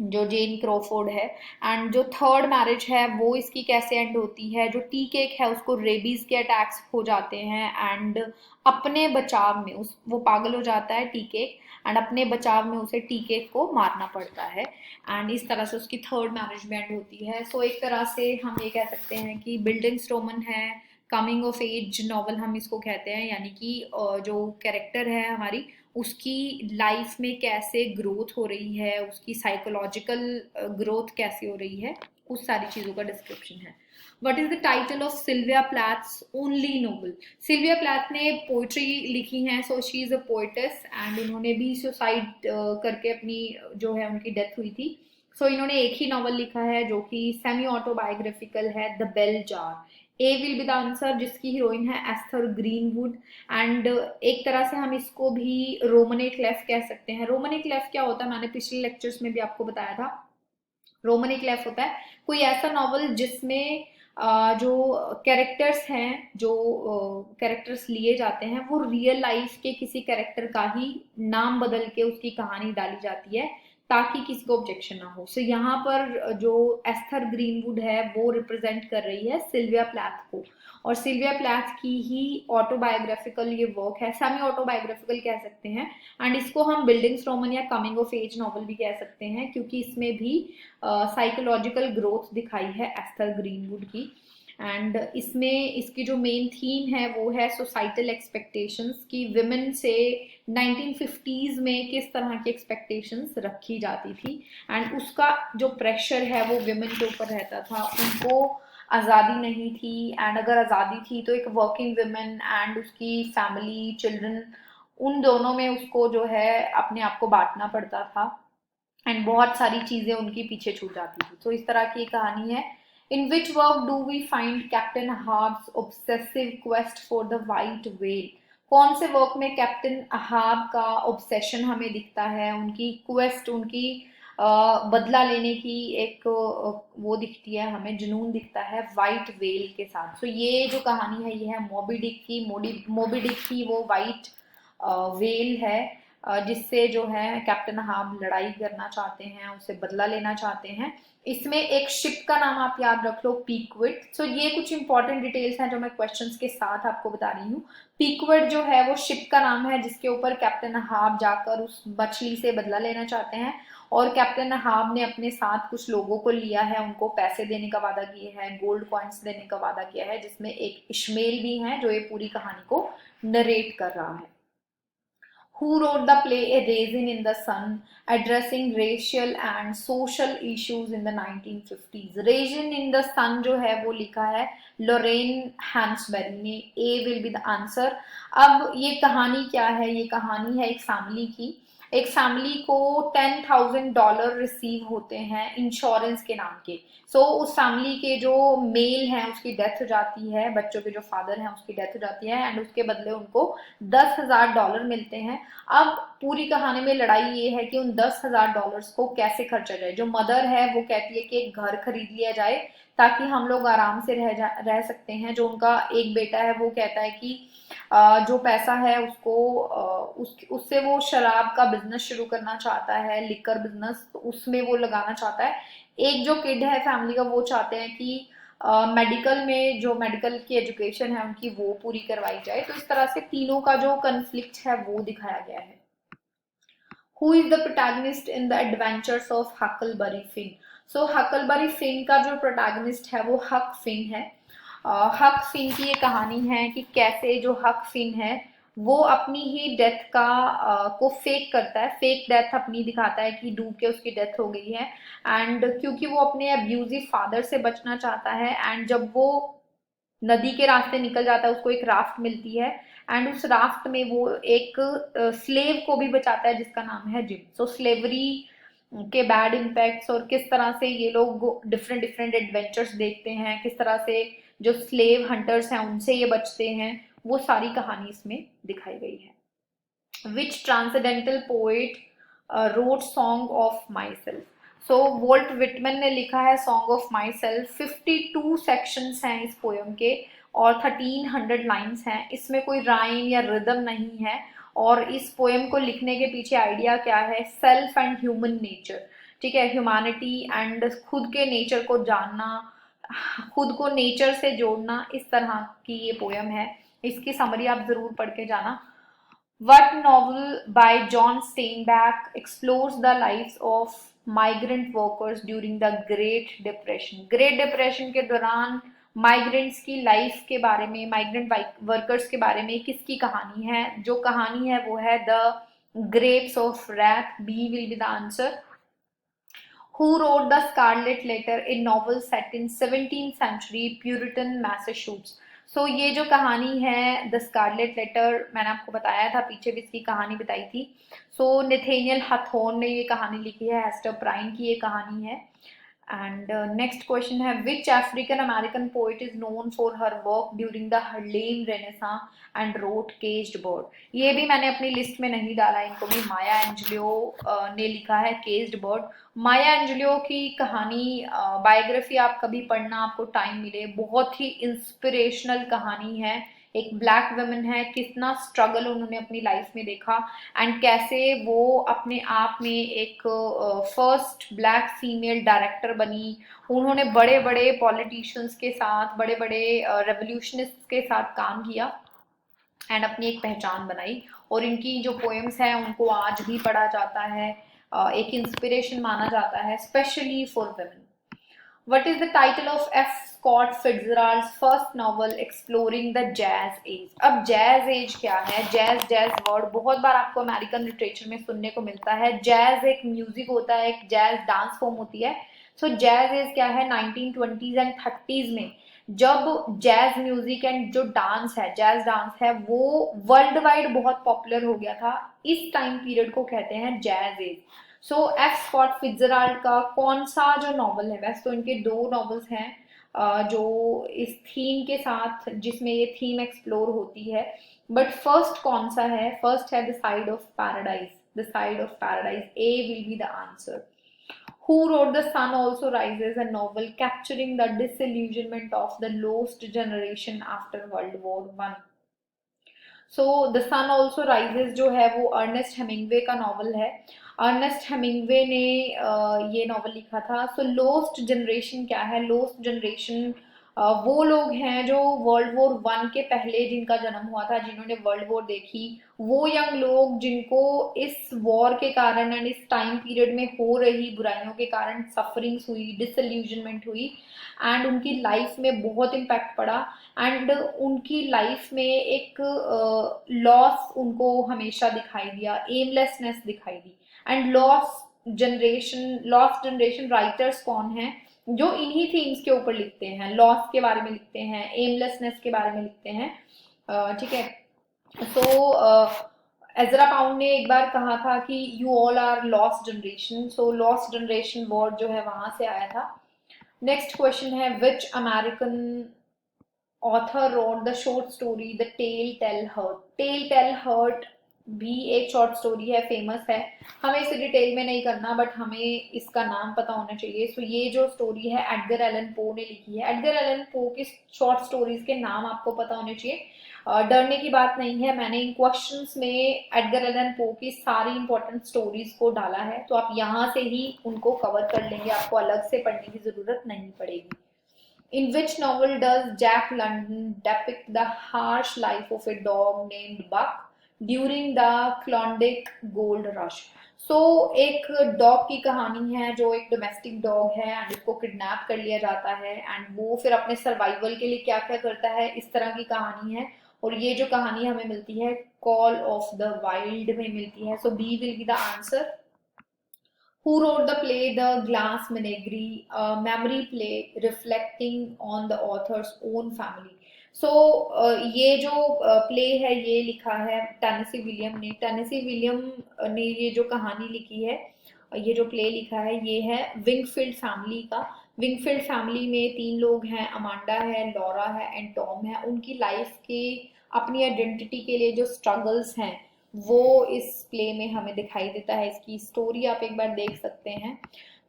जो जेन क्रोफोर्ड है। एंड जो थर्ड मैरिज है वो इसकी कैसे एंड होती है, जो टी केक है उसको रेबीज के अटैक्स हो जाते हैं एंड अपने बचाव में वो पागल हो जाता है टी केक, एंड अपने बचाव में उसे टी केक को मारना पड़ता है एंड इस तरह से उसकी थर्ड मैरिज में एंड होती है। सो एक तरह से हम ये कह सकते हैं कि बिल्डिंग स्टोमन है कमिंग ऑफ एज नॉवल हम इसको कहते हैं, यानी कि जो कैरेक्टर है हमारी उसकी लाइफ में कैसे ग्रोथ हो रही है, उसकी साइकोलॉजिकल ग्रोथ कैसे हो रही है, उस सारी चीज़ों का डिस्क्रिप्शन है। What is the title of Sylvia Plath's only novel? Sylvia Plath ने पोइट्री लिखी है, so she is a poetess, and उन्होंने भी सुसाइड करके अपनी जो है उनकी डेथ हुई थी। सो इन्होंने एक ही नॉवल लिखा है जो कि सेमी ऑटोबायोग्राफिकल है, the bell jar. A will be the answer, जिसकी हीरोइन है एस्थर ग्रीनवुड। एंड एक तरह से हम इसको भी रोमने क्लेफ कह सकते हैं। रोमने क्लेफ क्या होता है, मैंने पिछले लेक्चर्स में भी आपको बताया था। रोमनी क्लेफ होता है कोई ऐसा नॉवल जिसमें जो कैरेक्टर्स हैं, जो कैरेक्टर्स लिए जाते हैं, वो रियल लाइफ के किसी कैरेक्टर का ही नाम बदल के उसकी कहानी डाली जाती है ताकि किसी को ऑब्जेक्शन ना हो। सो यहाँ पर जो एस्थर ग्रीनवुड है वो रिप्रेजेंट कर रही है सिल्विया प्लैथ को, और सिल्विया प्लैथ की ही ऑटोबायोग्राफिकल ये वर्क है, सेमी ऑटोबायोग्राफिकल कह सकते हैं। एंड इसको हम बिल्डिंग्स रोमन या कमिंग ऑफ एज नॉवल भी कह सकते हैं, क्योंकि इसमें भी साइकोलॉजिकल ग्रोथ दिखाई है एस्थर ग्रीनवुड की। एंड इसमें इसकी जो मेन थीम है वो है सोसाइटल एक्सपेक्टेशंस की, विमेन से 1950s में किस तरह की एक्सपेक्टेशंस रखी जाती थी, एंड उसका जो प्रेशर है वो विमेन के ऊपर रहता था। उनको आज़ादी नहीं थी, एंड अगर आज़ादी थी तो एक वर्किंग विमेन एंड उसकी फैमिली, चिल्ड्रन, उन दोनों में उसको जो है अपने आप को बांटना पड़ता था, एंड बहुत सारी चीजें उनकी पीछे छूट जाती थी। तो इस तरह की कहानी है। In which work do we find Captain Ahab's obsessive quest for the white whale? कौन से वर्क में कैप्टन अहाब का ऑब्सेशन हमें दिखता है, उनकी क्वेस्ट, उनकी बदला लेने की एक वो दिखती है हमें, जुनून दिखता है वाइट वेल के साथ। तो ये जो कहानी है ये है मोबी डिक की। मोबी डिक की वो वाइट वेल है जिससे जो है कैप्टन अहाब लड़ाई करना चाहते हैं, उससे बदला लेना चाहते हैं। इसमें एक शिप का नाम आप याद रख लो, पीकविट। सो ये कुछ इंपॉर्टेंट डिटेल्स हैं जो मैं क्वेश्चंस के साथ आपको बता रही हूँ। पीकविट जो है वो शिप का नाम है जिसके ऊपर कैप्टन अहाब जाकर उस मछली से बदला लेना चाहते हैं, और कैप्टन अहाब ने अपने साथ कुछ लोगों को लिया है, उनको पैसे देने का वादा किया है, गोल्ड कॉइन्स देने का वादा किया है, जिसमें एक इश्मेल भी है जो ये पूरी कहानी को नरेट कर रहा है। Who wrote the play A Raisin in the Sun, addressing racial and social issues in the 1950s? Raisin in the Sun जो है वो लिखा है लॉरेन हैंसबेरी ने। A will be the answer। अब ये कहानी क्या है? ये कहानी है एक फैमिली की। एक फैमिली को $10,000 रिसीव होते हैं इंश्योरेंस के नाम के। सो उस फैमिली के जो मेल हैं उसकी डेथ हो जाती है, बच्चों के जो फादर हैं उसकी डेथ हो जाती है, एंड उसके बदले उनको $10,000 मिलते हैं। अब पूरी कहानी में लड़ाई ये है कि उन $10,000 को कैसे खर्चा जाए। जो मदर है वो कहती है कि एक घर खरीद लिया जाए ताकि हम लोग आराम से रह सकते हैं। जो उनका एक बेटा है वो कहता है कि जो पैसा है उसको उससे वो शराब का बिजनेस शुरू करना चाहता है, लिकर बिजनेस, तो उसमें वो लगाना चाहता है। एक जो किड है फैमिली का वो चाहते हैं कि मेडिकल में जो मेडिकल की एजुकेशन है उनकी वो पूरी करवाई जाए। तो इस तरह से तीनों का जो कन्फ्लिक्ट है वो दिखाया गया है। Who is the protagonist in the adventures of Huckleberry Finn? So Huckleberry Finn का जो प्रोटैगनिस्ट है वो हक फिन है। हक फिन की ये कहानी है कि कैसे जो हक फिन है वो अपनी ही डेथ का को फेक करता है, फेक डेथ अपनी दिखाता है कि डूब के उसकी डेथ हो गई है। एंड क्योंकि वो अपने अब्यूजिव फादर से बचना चाहता है, एंड जब वो नदी के रास्ते निकल जाता है उसको एक राफ्ट मिलती है, एंड उस राफ्ट में वो एक स्लेव को भी बचाता है जिसका नाम है जिम। सो स्लेवरी के बैड इम्पैक्ट्स और किस तरह से ये लोग डिफरेंट डिफरेंट एडवेंचर्स देखते हैं, किस तरह से जो स्लेव हंटर्स हैं उनसे ये बचते हैं, वो सारी कहानी इसमें दिखाई गई है। Which transcendental poet wrote song of myself? So Walt Whitman ने लिखा है song of myself. 52 sections हैं इस पोयम के और 1300 लाइन्स हैं। इसमें कोई राइम या रिदम नहीं है, और इस पोएम को लिखने के पीछे आइडिया क्या है? सेल्फ एंड ह्यूमन नेचर, ठीक है, ह्यूमैनिटी एंड खुद के नेचर को जानना, खुद को नेचर से जोड़ना, इस तरह की ये पोयम है। इसकी समरी आप जरूर पढ़ के जाना। What novel by John Steinbeck explores the lives of migrant workers during the Great Depression? Great Depression के दौरान माइग्रेंट्स की लाइफ के बारे में, माइग्रेंट वर्कर्स के बारे में किसकी कहानी है? जो कहानी है वो है the Grapes of Wrath, B will be the answer. Who wrote the Scarlet Letter, a novel set in 17th century Puritan Massachusetts? So ये जो कहानी है द स्कारलेट लेटर, मैंने आपको बताया था, पीछे भी इसकी कहानी बताई थी. सो नेथेनियल हथोन ने ये कहानी लिखी है, हेस्टर प्राइन की ये कहानी है. And next question है, which African American poet is known for her work during the Harlem Renaissance and wrote Caged Bird? ये भी मैंने अपनी लिस्ट में नहीं डाला, इनको भी माया एंजेलियो ने लिखा है केज्ड बर्ड. माया एंजेलियो की कहानी, बायोग्राफी आप कभी पढ़ना, आपको टाइम मिले, बहुत ही इंस्पिरेशनल कहानी है. एक ब्लैक वुमन है, कितना स्ट्रगल उन्होंने अपनी लाइफ में देखा एंड कैसे वो अपने आप में एक फर्स्ट ब्लैक फीमेल डायरेक्टर बनी. उन्होंने बड़े बड़े पॉलिटिशियंस के साथ, बड़े बड़े रेवोल्यूशनिस्ट के साथ काम किया एंड अपनी एक पहचान बनाई. और इनकी जो पोएम्स हैं उनको आज भी पढ़ा जाता है, एक इंस्पिरेशन माना जाता है, specially for women. What is the title of F. Scott Fitzgerald's first novel exploring the jazz age? अब jazz age क्या है? जैज वर्ड बहुत बार आपको अमेरिकन लिटरेचर में सुनने को मिलता है. जैज एक म्यूजिक होता है, एक जैज डांस फॉर्म होती है. सो जैज एज क्या है? 1920s एंड 30s में जब जैज म्यूजिक एंड जो डांस है, जैज डांस है, वो वर्ल्ड वाइड बहुत पॉपुलर हो गया था. इस टाइम पीरियड को कहते हैं जैज एज. सो एफ स्कॉट फिट्जराल्ड का कौन सा जो नॉवल है, वैसे तो इनके दो नॉवेल्स हैं जो इस थीम के साथ, जिसमें ये थीम एक्सप्लोर होती है, बट फर्स्ट कौन सा है? फर्स्ट है the side of paradise. The side of paradise, A will be the answer. Who wrote The Sun Also Rises, a novel capturing the disillusionment of the lost generation after World War One? So the sun also rises जो है वो Ernest Hemingway का novel है. Ernest Hemingway ने ये novel लिखा था. सो lost generation क्या है? लोस्ट जनरेशन वो लोग हैं जो वर्ल्ड वॉर वन के पहले जिनका जन्म हुआ था, जिन्होंने वर्ल्ड वॉर देखी, वो यंग लोग जिनको इस वॉर के कारण एंड इस टाइम पीरियड में हो रही बुराइयों के कारण सफरिंग्स हुई, डिसल्यूजनमेंट हुई एंड उनकी लाइफ में बहुत इम्पैक्ट पड़ा एंड उनकी लाइफ में एक लॉस उनको हमेशा दिखाई दिया, एमलेसनेस दिखाई दी. एंड लॉस्ट जनरेशन राइटर्स कौन हैं? जो इन्हीं थीम्स के ऊपर लिखते हैं, लॉस के बारे में लिखते हैं, एमलेसनेस के बारे में लिखते हैं. ठीक है. तो एजरा पाउंड ने एक बार कहा था कि you all are lost generation. So lost generation word जो है वहां से आया था. नेक्स्ट क्वेश्चन है, which American author wrote the short story the tell tale heart? Tell tale heart भी एक शॉर्ट स्टोरी है, फेमस है. हमें इसे डिटेल में नहीं करना, बट हमें इसका नाम पता होना चाहिए. सो ये जो स्टोरी है एडगर एलन पो ने लिखी है. एडगर एलन पो की शॉर्ट स्टोरीज के नाम आपको पता होने चाहिए. डरने की बात नहीं है, मैंने इन क्वेश्चंस में एडगर एलन पो की सारी इंपॉर्टेंट स्टोरीज को डाला है, तो आप यहाँ से ही उनको कवर कर लेंगे, आपको अलग से पढ़ने की जरूरत नहीं पड़ेगी. In which novel does Jack London depict the harsh life of a dog named Buck during the Klondike Gold Rush? So एक डॉग की कहानी है जो एक डोमेस्टिक डॉग है एंड उसको किडनैप कर लिया जाता है एंड वो फिर अपने सर्वाइवल के लिए क्या क्या करता है, इस तरह की कहानी है. और ये जो कहानी हमें मिलती है कॉल ऑफ द वाइल्ड में मिलती है. So B will be the answer. Who wrote the play The Glass Menagerie, a memory play reflecting on the author's own family? So ये जो प्ले है ये लिखा है टेनेसी विलियम ने. टेनेसी विलियम ने ये जो कहानी लिखी है, ये जो प्ले लिखा है, ये है विंगफील्ड फैमिली का. विंगफील्ड फैमिली में तीन लोग हैं, अमांडा है, लॉरा है एंड टॉम है. उनकी लाइफ के अपनी आइडेंटिटी के लिए जो स्ट्रगल्स हैं वो इस प्ले में हमें दिखाई देता है. इसकी स्टोरी आप एक बार देख सकते हैं.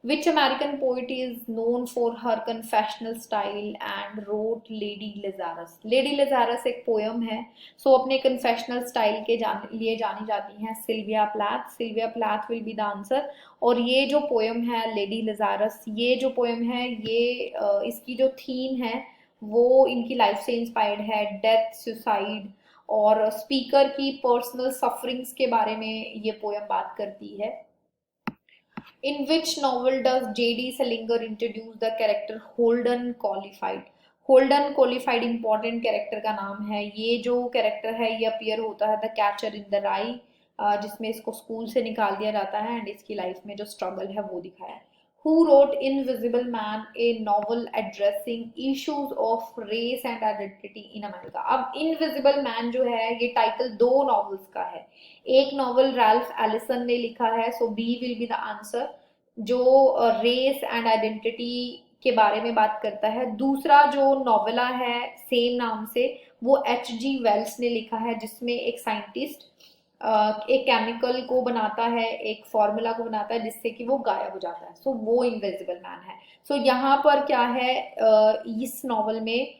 Which American poet is known for her confessional style and wrote Lady Lazarus? Lady Lazarus एक पोयम है. सो अपने कन्फेशनल स्टाइल के लिए जानी जाती हैं Sylvia Plath. Sylvia Plath will be the answer. और ये जो पोयम है लेडी लेजारस, ये जो पोयम है ये इसकी जो थीम है वो इनकी लाइफ से इंस्पायर्ड है. डेथ, सुसाइड और स्पीकर की पर्सनल सफरिंग्स के बारे में ये पोयम बात करती है. In which novel does J.D. Salinger introduce the character Holden Caulfield? Holden Caulfield important character का नाम है. ये जो कैरेक्टर है ये अपीयर होता है द कैचर इन द राई जिसमें इसको स्कूल से निकाल दिया जाता है एंड इसकी लाइफ में जो स्ट्रगल है वो दिखाया है। Who wrote Invisible Man, a novel addressing issues of race and identity in America? अब Invisible Man जो है ये टाइटल दो नॉवेल्स का है। एक नॉवल रैल्फ एलिसन ने लिखा है, so B will be the answer, जो रेस एंड आइडेंटिटी के बारे में बात करता है। दूसरा जो नॉवेला है सेम नाम से, वो H.G. वेल्स ने लिखा है, जिसमें एक साइंटिस्ट एक केमिकल को बनाता है, एक फॉर्मूला को बनाता है जिससे कि वो गायब हो जाता है। सो वो इनविजिबल मैन है। सो यहाँ पर क्या है, इस नॉवल में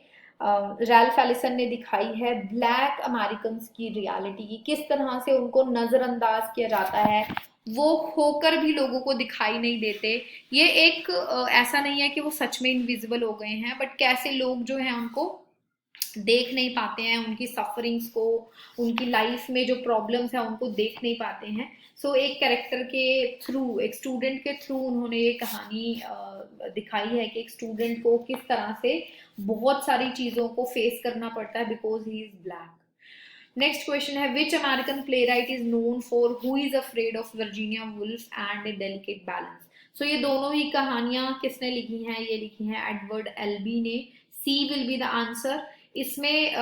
रैल्फ एलिसन ने दिखाई है ब्लैक अमेरिकन की रियलिटी की, किस तरह से उनको नजरअंदाज किया जाता है, वो होकर भी लोगों को दिखाई नहीं देते। ये एक ऐसा नहीं है कि वो सच में इनविजिबल हो गए हैं, बट कैसे लोग जो है उनको देख नहीं पाते हैं, उनकी सफरिंग्स को, उनकी लाइफ में जो प्रॉब्लम्स है उनको देख नहीं पाते हैं। सो एक कैरेक्टर के थ्रू, एक स्टूडेंट के थ्रू उन्होंने ये कहानी दिखाई है कि एक स्टूडेंट को किस तरह से बहुत सारी चीज़ों को फेस करना पड़ता है because he is black. Next question है, which American playwright is known for who is afraid of Virginia Woolf and a delicate balance? So ये दोनों ही कहानियां किसने लिखी हैं? ये लिखी हैं एडवर्ड एल्बी ने। सी विल बी द आंसर। इसमें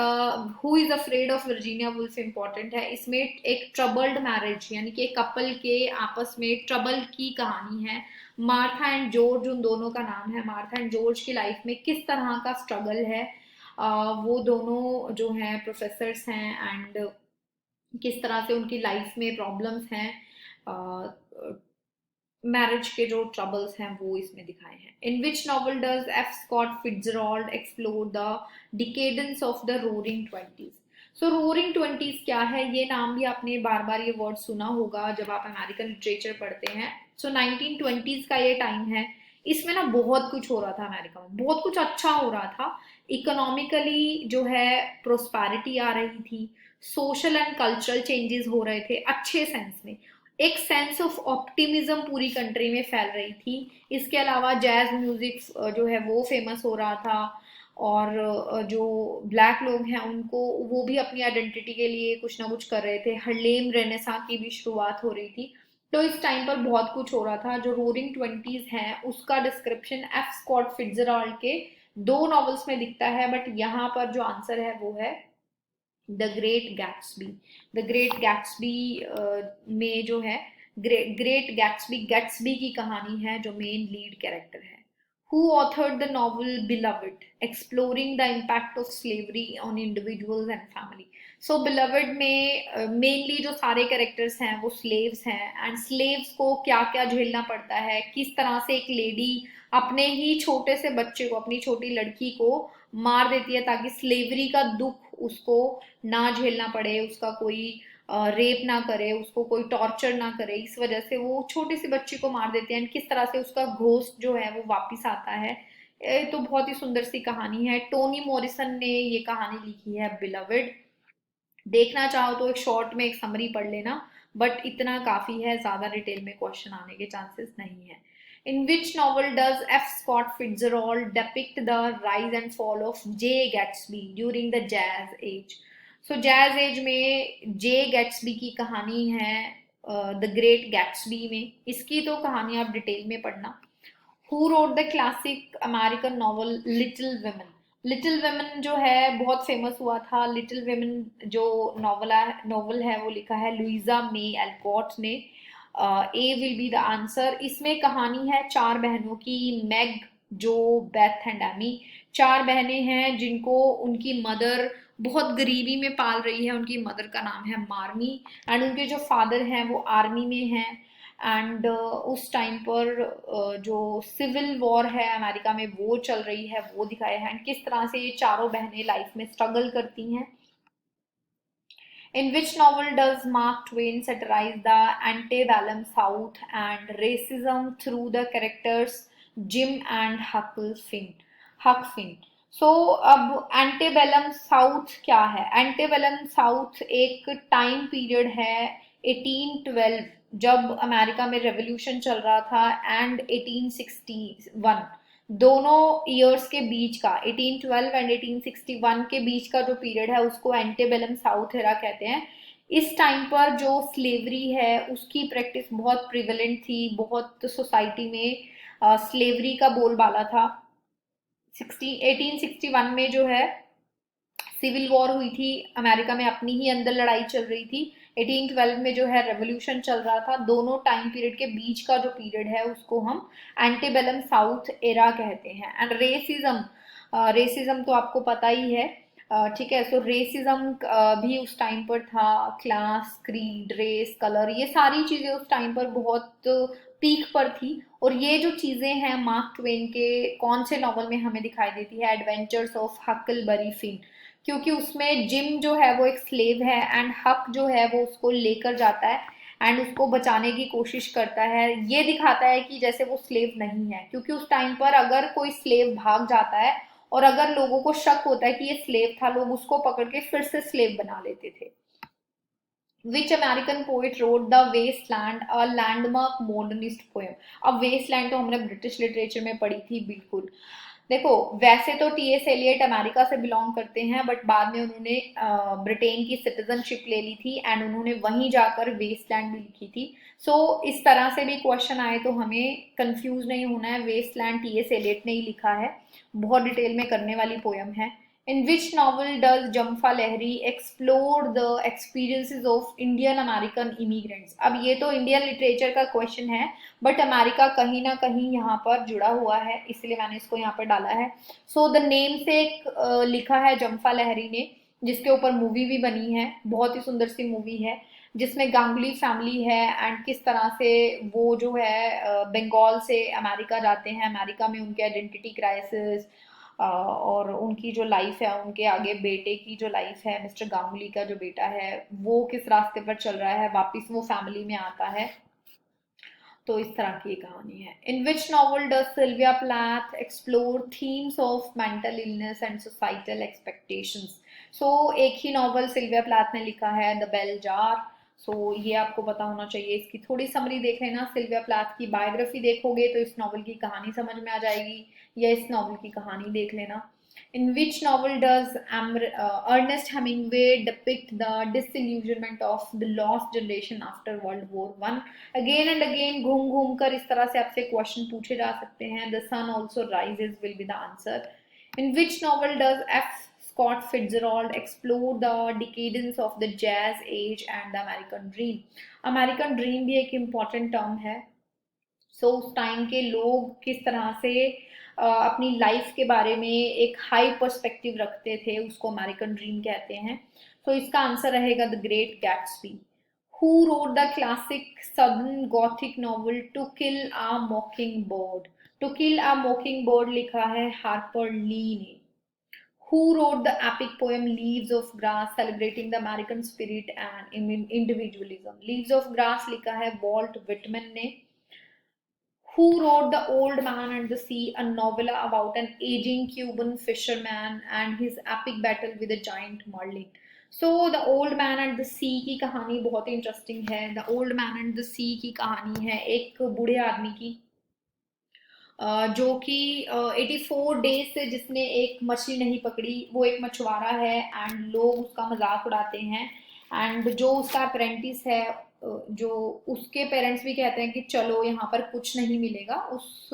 who is afraid of Virginia wolf important है। इसमें एक ट्रबल्ड मैरिज यानी कि कपल के आपस में ट्रबल की कहानी है। मार्था एंड जॉर्ज उन दोनों का नाम है। मार्था एंड जॉर्ज की लाइफ में किस तरह का स्ट्रगल है, वो दोनों जो हैं प्रोफेसर्स हैं एंड किस तरह से उनकी लाइफ में प्रॉब्लम्स हैं, मैरिज के जो ट्रबल्स हैं वो इसमें दिखाए हैं। In which novel does F Scott Fitzgerald explore the decadence of the roaring twenties? So roaring twenties क्या है, ये नाम भी आपने बार बार ये वर्ड सुना होगा जब आप अमेरिकन लिटरेचर पढ़ते हैं। सो 1920s का ये टाइम है। इसमें ना बहुत कुछ हो रहा था अमेरिका में, बहुत कुछ अच्छा हो रहा था। इकोनॉमिकली जो है प्रोस्पैरिटी आ रही थी, सोशल एंड कल्चरल चेंजेस हो रहे थे अच्छे सेंस में, एक सेंस ऑफ ऑप्टिमिज्म पूरी कंट्री में फैल रही थी। इसके अलावा जैज म्यूजिक जो है वो फेमस हो रहा था, और जो ब्लैक लोग हैं उनको, वो भी अपनी आइडेंटिटी के लिए कुछ ना कुछ कर रहे थे। हर्लेम रेनेसा की भी शुरुआत हो रही थी। तो इस टाइम पर बहुत कुछ हो रहा था। जो रोरिंग ट्वेंटीज है उसका डिस्क्रिप्शन एफ स्कॉट फिट्जरॉल्ड के दो नॉवेल्स में दिखता है, बट यहाँ पर जो आंसर है वो है the great Gatsby. The great Gatsby में जो है ग्रेट गैट्सबी की कहानी है जो मेन लीड कैरेक्टर है। Who authored the novel Beloved, exploring the impact of slavery on individuals and family? So Beloved में मेनली जो सारे कैरेक्टर्स हैं वो स्लेव्स हैं, एंड स्लेव्स को क्या क्या झेलना पड़ता है, किस तरह से एक लेडी अपने ही छोटे से बच्चे को, अपनी छोटी लड़की को मार देती है ताकि स्लेवरी का दुख उसको ना झेलना पड़े, उसका कोई रेप ना करे, उसको कोई टॉर्चर ना करे, इस वजह से वो छोटी सी बच्ची को मार देते हैं एंड किस तरह से उसका घोस्ट जो है वो वापस आता है। तो बहुत ही सुंदर सी कहानी है। टोनी मॉरिसन ने ये कहानी लिखी है बिलवेड। देखना चाहो तो एक शॉर्ट में एक समरी पढ़ लेना, बट इतना काफी है, ज्यादा डिटेल में क्वेश्चन आने के चांसेस नहीं है। In which novel does F. Scott Fitzgerald depict the rise and fall of J. Gatsby during the Jazz Age? So Jazz Age में J. Gatsby की कहानी है The Great Gatsby में। इसकी तो कहानी आप डिटेल में पढ़ना। Who wrote the classic American novel Little Women? Little Women जो है बहुत फेमस हुआ था। लिटिल वेमन जो नॉवल है वो लिखा है लुइजा मे एल्कॉट ने। A will be the answer. इसमें कहानी है चार बहनों की, मैग, जो, बेथ एंड एमी। चार बहनें हैं जिनको उनकी मदर बहुत गरीबी में पाल रही है। उनकी मदर का नाम है मार्मी एंड उनके जो फादर हैं वो आर्मी में हैं। एंड उस टाइम पर जो सिविल वॉर है अमेरिका में वो चल रही है, वो दिखाया है एंड किस तरह से ये चारों बहनें लाइफ में स्ट्रगल करती हैं। In which novel does Mark Twain satirize the antebellum South and racism through the characters Jim and Huck Finn? So अब एंटेबेलम साउथ क्या है? एंटेबेलम साउथ एक टाइम पीरियड है 1812, जब अमेरिका में रेवोल्यूशन चल रहा था, एंड 1861, दोनों ईयर्स के बीच का, 1812 एंड 1861 के बीच का जो पीरियड है उसको एंटेबेलम साउथ एरा कहते हैं। इस टाइम पर जो स्लेवरी है उसकी प्रैक्टिस बहुत प्रिवेलेंट थी, बहुत सोसाइटी में स्लेवरी का बोलबाला था। 1861 में जो है सिविल वॉर हुई थी अमेरिका में, अपनी ही अंदर लड़ाई चल रही थी। 1812 में जो है रेवोल्यूशन चल रहा था। दोनों टाइम पीरियड के बीच का जो पीरियड है उसको हम एंटीबेलम साउथ एरा कहते हैं। एंड रेसिज्म, रेसिज्म तो आपको पता ही है, ठीक है। सो रेसिज्म भी उस टाइम पर था। क्लास, क्रीड, रेस, कलर, ये सारी चीजें उस टाइम पर बहुत पीक पर थी। और ये जो चीजें हैं मार्क ट्वेन के कौन से नॉवल में हमें दिखाई देती है, एडवेंचर्स ऑफ हकलबरी फिन, क्योंकि उसमें जिम जो है वो एक स्लेव है एंड हक जो है वो उसको लेकर जाता है एंड उसको बचाने की कोशिश करता है। ये दिखाता है कि जैसे वो स्लेव नहीं है, क्योंकि उस टाइम पर अगर कोई स्लेव भाग जाता है और अगर लोगों को शक होता है कि ये स्लेव था, लोग उसको पकड़ के फिर से स्लेव बना लेते थे। Which American poet wrote The Wasteland, a landmark modernist poem? अब वेस्टलैंड तो हमने ब्रिटिश लिटरेचर में पढ़ी थी, बिल्कुल। देखो, वैसे तो टी एस एलियट अमेरिका से बिलोंग करते हैं, बट बाद में उन्होंने ब्रिटेन की सिटीजनशिप ले ली थी एंड उन्होंने वहीं जाकर वेस्टलैंड भी लिखी थी। सो इस तरह से भी क्वेश्चन आए तो हमें कंफ्यूज नहीं होना है, वेस्टलैंड टी एस एलियट ने ही लिखा है, बहुत डिटेल में करने वाली पोयम है। In which novel does Jamfa Lahiri explore the experiences of Indian American immigrants? अब ये तो इंडियन लिटरेचर का क्वेश्चन है, बट अमेरिका कहीं ना कहीं यहाँ पर जुड़ा हुआ है, इसलिए मैंने इसको यहाँ पर डाला है। सो द नेम से लिखा है जम्फा लहरी ने, जिसके ऊपर मूवी भी बनी है, बहुत ही सुंदर सी मूवी है, जिसमें गांगुली फैमिली है एंड किस तरह से वो जो है बंगाल से अमेरिका जाते हैं, अमेरिका में उनके आइडेंटिटी क्राइसिस और उनकी जो लाइफ है, उनके आगे बेटे की जो लाइफ है, मिस्टर गांगुली का जो बेटा है वो किस रास्ते पर चल रहा है, वापस वो फैमिली में आता है। तो इस तरह की कहानी है। In which novel does Sylvia Plath explore themes of mental illness and societal expectations? So एक ही नॉवल सिल्विया प्लैथ ने लिखा है, द बेल जार। सो ये आपको पता होना चाहिए। इसकी थोड़ी समरी देख लेना, सिल्विया प्लैथ की बायोग्राफी देखोगे तो इस नॉवल की कहानी समझ में आ जाएगी, या इस नॉवल की कहानी देख लेना। In which novel does Ernest Hemingway depict the disillusionment of the lost generation after World War One? Again and again घूम घूम कर इस तरह से आपसे क्वेश्चन पूछे जा सकते हैं। The sun also rises will be the answer. In which novel does F. Scott Fitzgerald explore the decadence of the jazz age and the American dream? American dream भी एक important term है। उस time के लोग किस तरह से अपनी लाइफ के बारे में एक हाई पर्सपेक्टिव रखते थे, उसको अमेरिकन ड्रीम कहते हैं। इसका आंसर रहेगा the great Gatsby. Who wrote the classic southern gothic novel to kill a mockingbird? To kill a mockingbird लिखा है हार्पर ली ने। Who wrote the epic poem Leaves of Grass celebrating the American spirit and individualism? Leaves of Grass लिखा है Walt Whitman ने। Who wrote The Old Man and the Sea, a novella about an aging Cuban fisherman and his epic battle with a giant marlin? The Old Man and the Sea की कहानी बहुत ही interesting है। The Old Man and the Sea की कहानी है एक बूढ़े आदमी की, जो कि 84 डेज से जिसने एक मछली नहीं पकड़ी। वो एक मछुआरा है एंड लोग उसका मजाक उड़ाते हैं एंड जो उसका अप्रेंटिस है, जो उसके पेरेंट्स भी कहते हैं कि चलो यहाँ पर कुछ नहीं मिलेगा। उस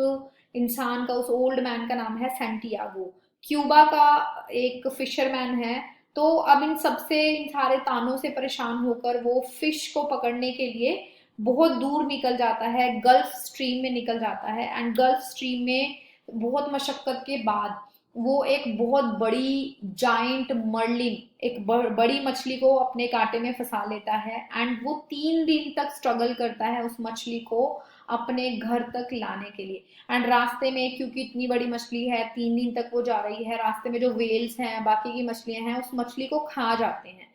इंसान का, उस ओल्ड मैन का नाम है सैंटियागो, क्यूबा का एक फिशरमैन है। तो अब इन सबसे, इन सारे तानों से परेशान होकर वो फिश को पकड़ने के लिए बहुत दूर निकल जाता है, गल्फ स्ट्रीम में निकल जाता है एंड गल्फ स्ट्रीम में बहुत मशक्कत के बाद वो एक बहुत बड़ी जाइंट मर्लिन, एक बड़ी मछली को अपने कांटे में फंसा लेता है एंड वो 3 दिन तक स्ट्रगल करता है उस मछली को अपने घर तक लाने के लिए। एंड रास्ते में, क्योंकि इतनी बड़ी मछली है, 3 दिन तक वो जा रही है, रास्ते में जो वेल्स हैं, बाकी की मछलियां हैं, उस मछली को खा जाते हैं।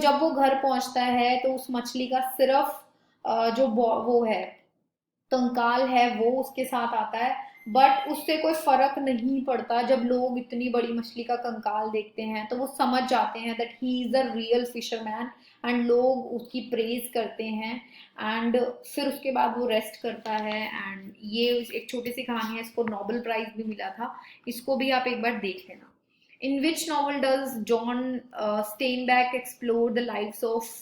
जब वो घर पहुंचता है तो उस मछली का सिर्फ जो वो है, कंकाल है, वो उसके साथ आता है। बट उससे कोई फर्क नहीं पड़ता। जब लोग इतनी बड़ी मछली का कंकाल देखते हैं तो वो समझ जाते हैं that he is the real fisherman and लोग उसकी प्रेज करते हैं एंड फिर उसके बाद वो रेस्ट करता है। एंड ये एक छोटी सी कहानी है, इसको नोबेल प्राइज भी मिला था, इसको भी आप एक बार देख लेना। In which novel does John Steinbeck explore the lives of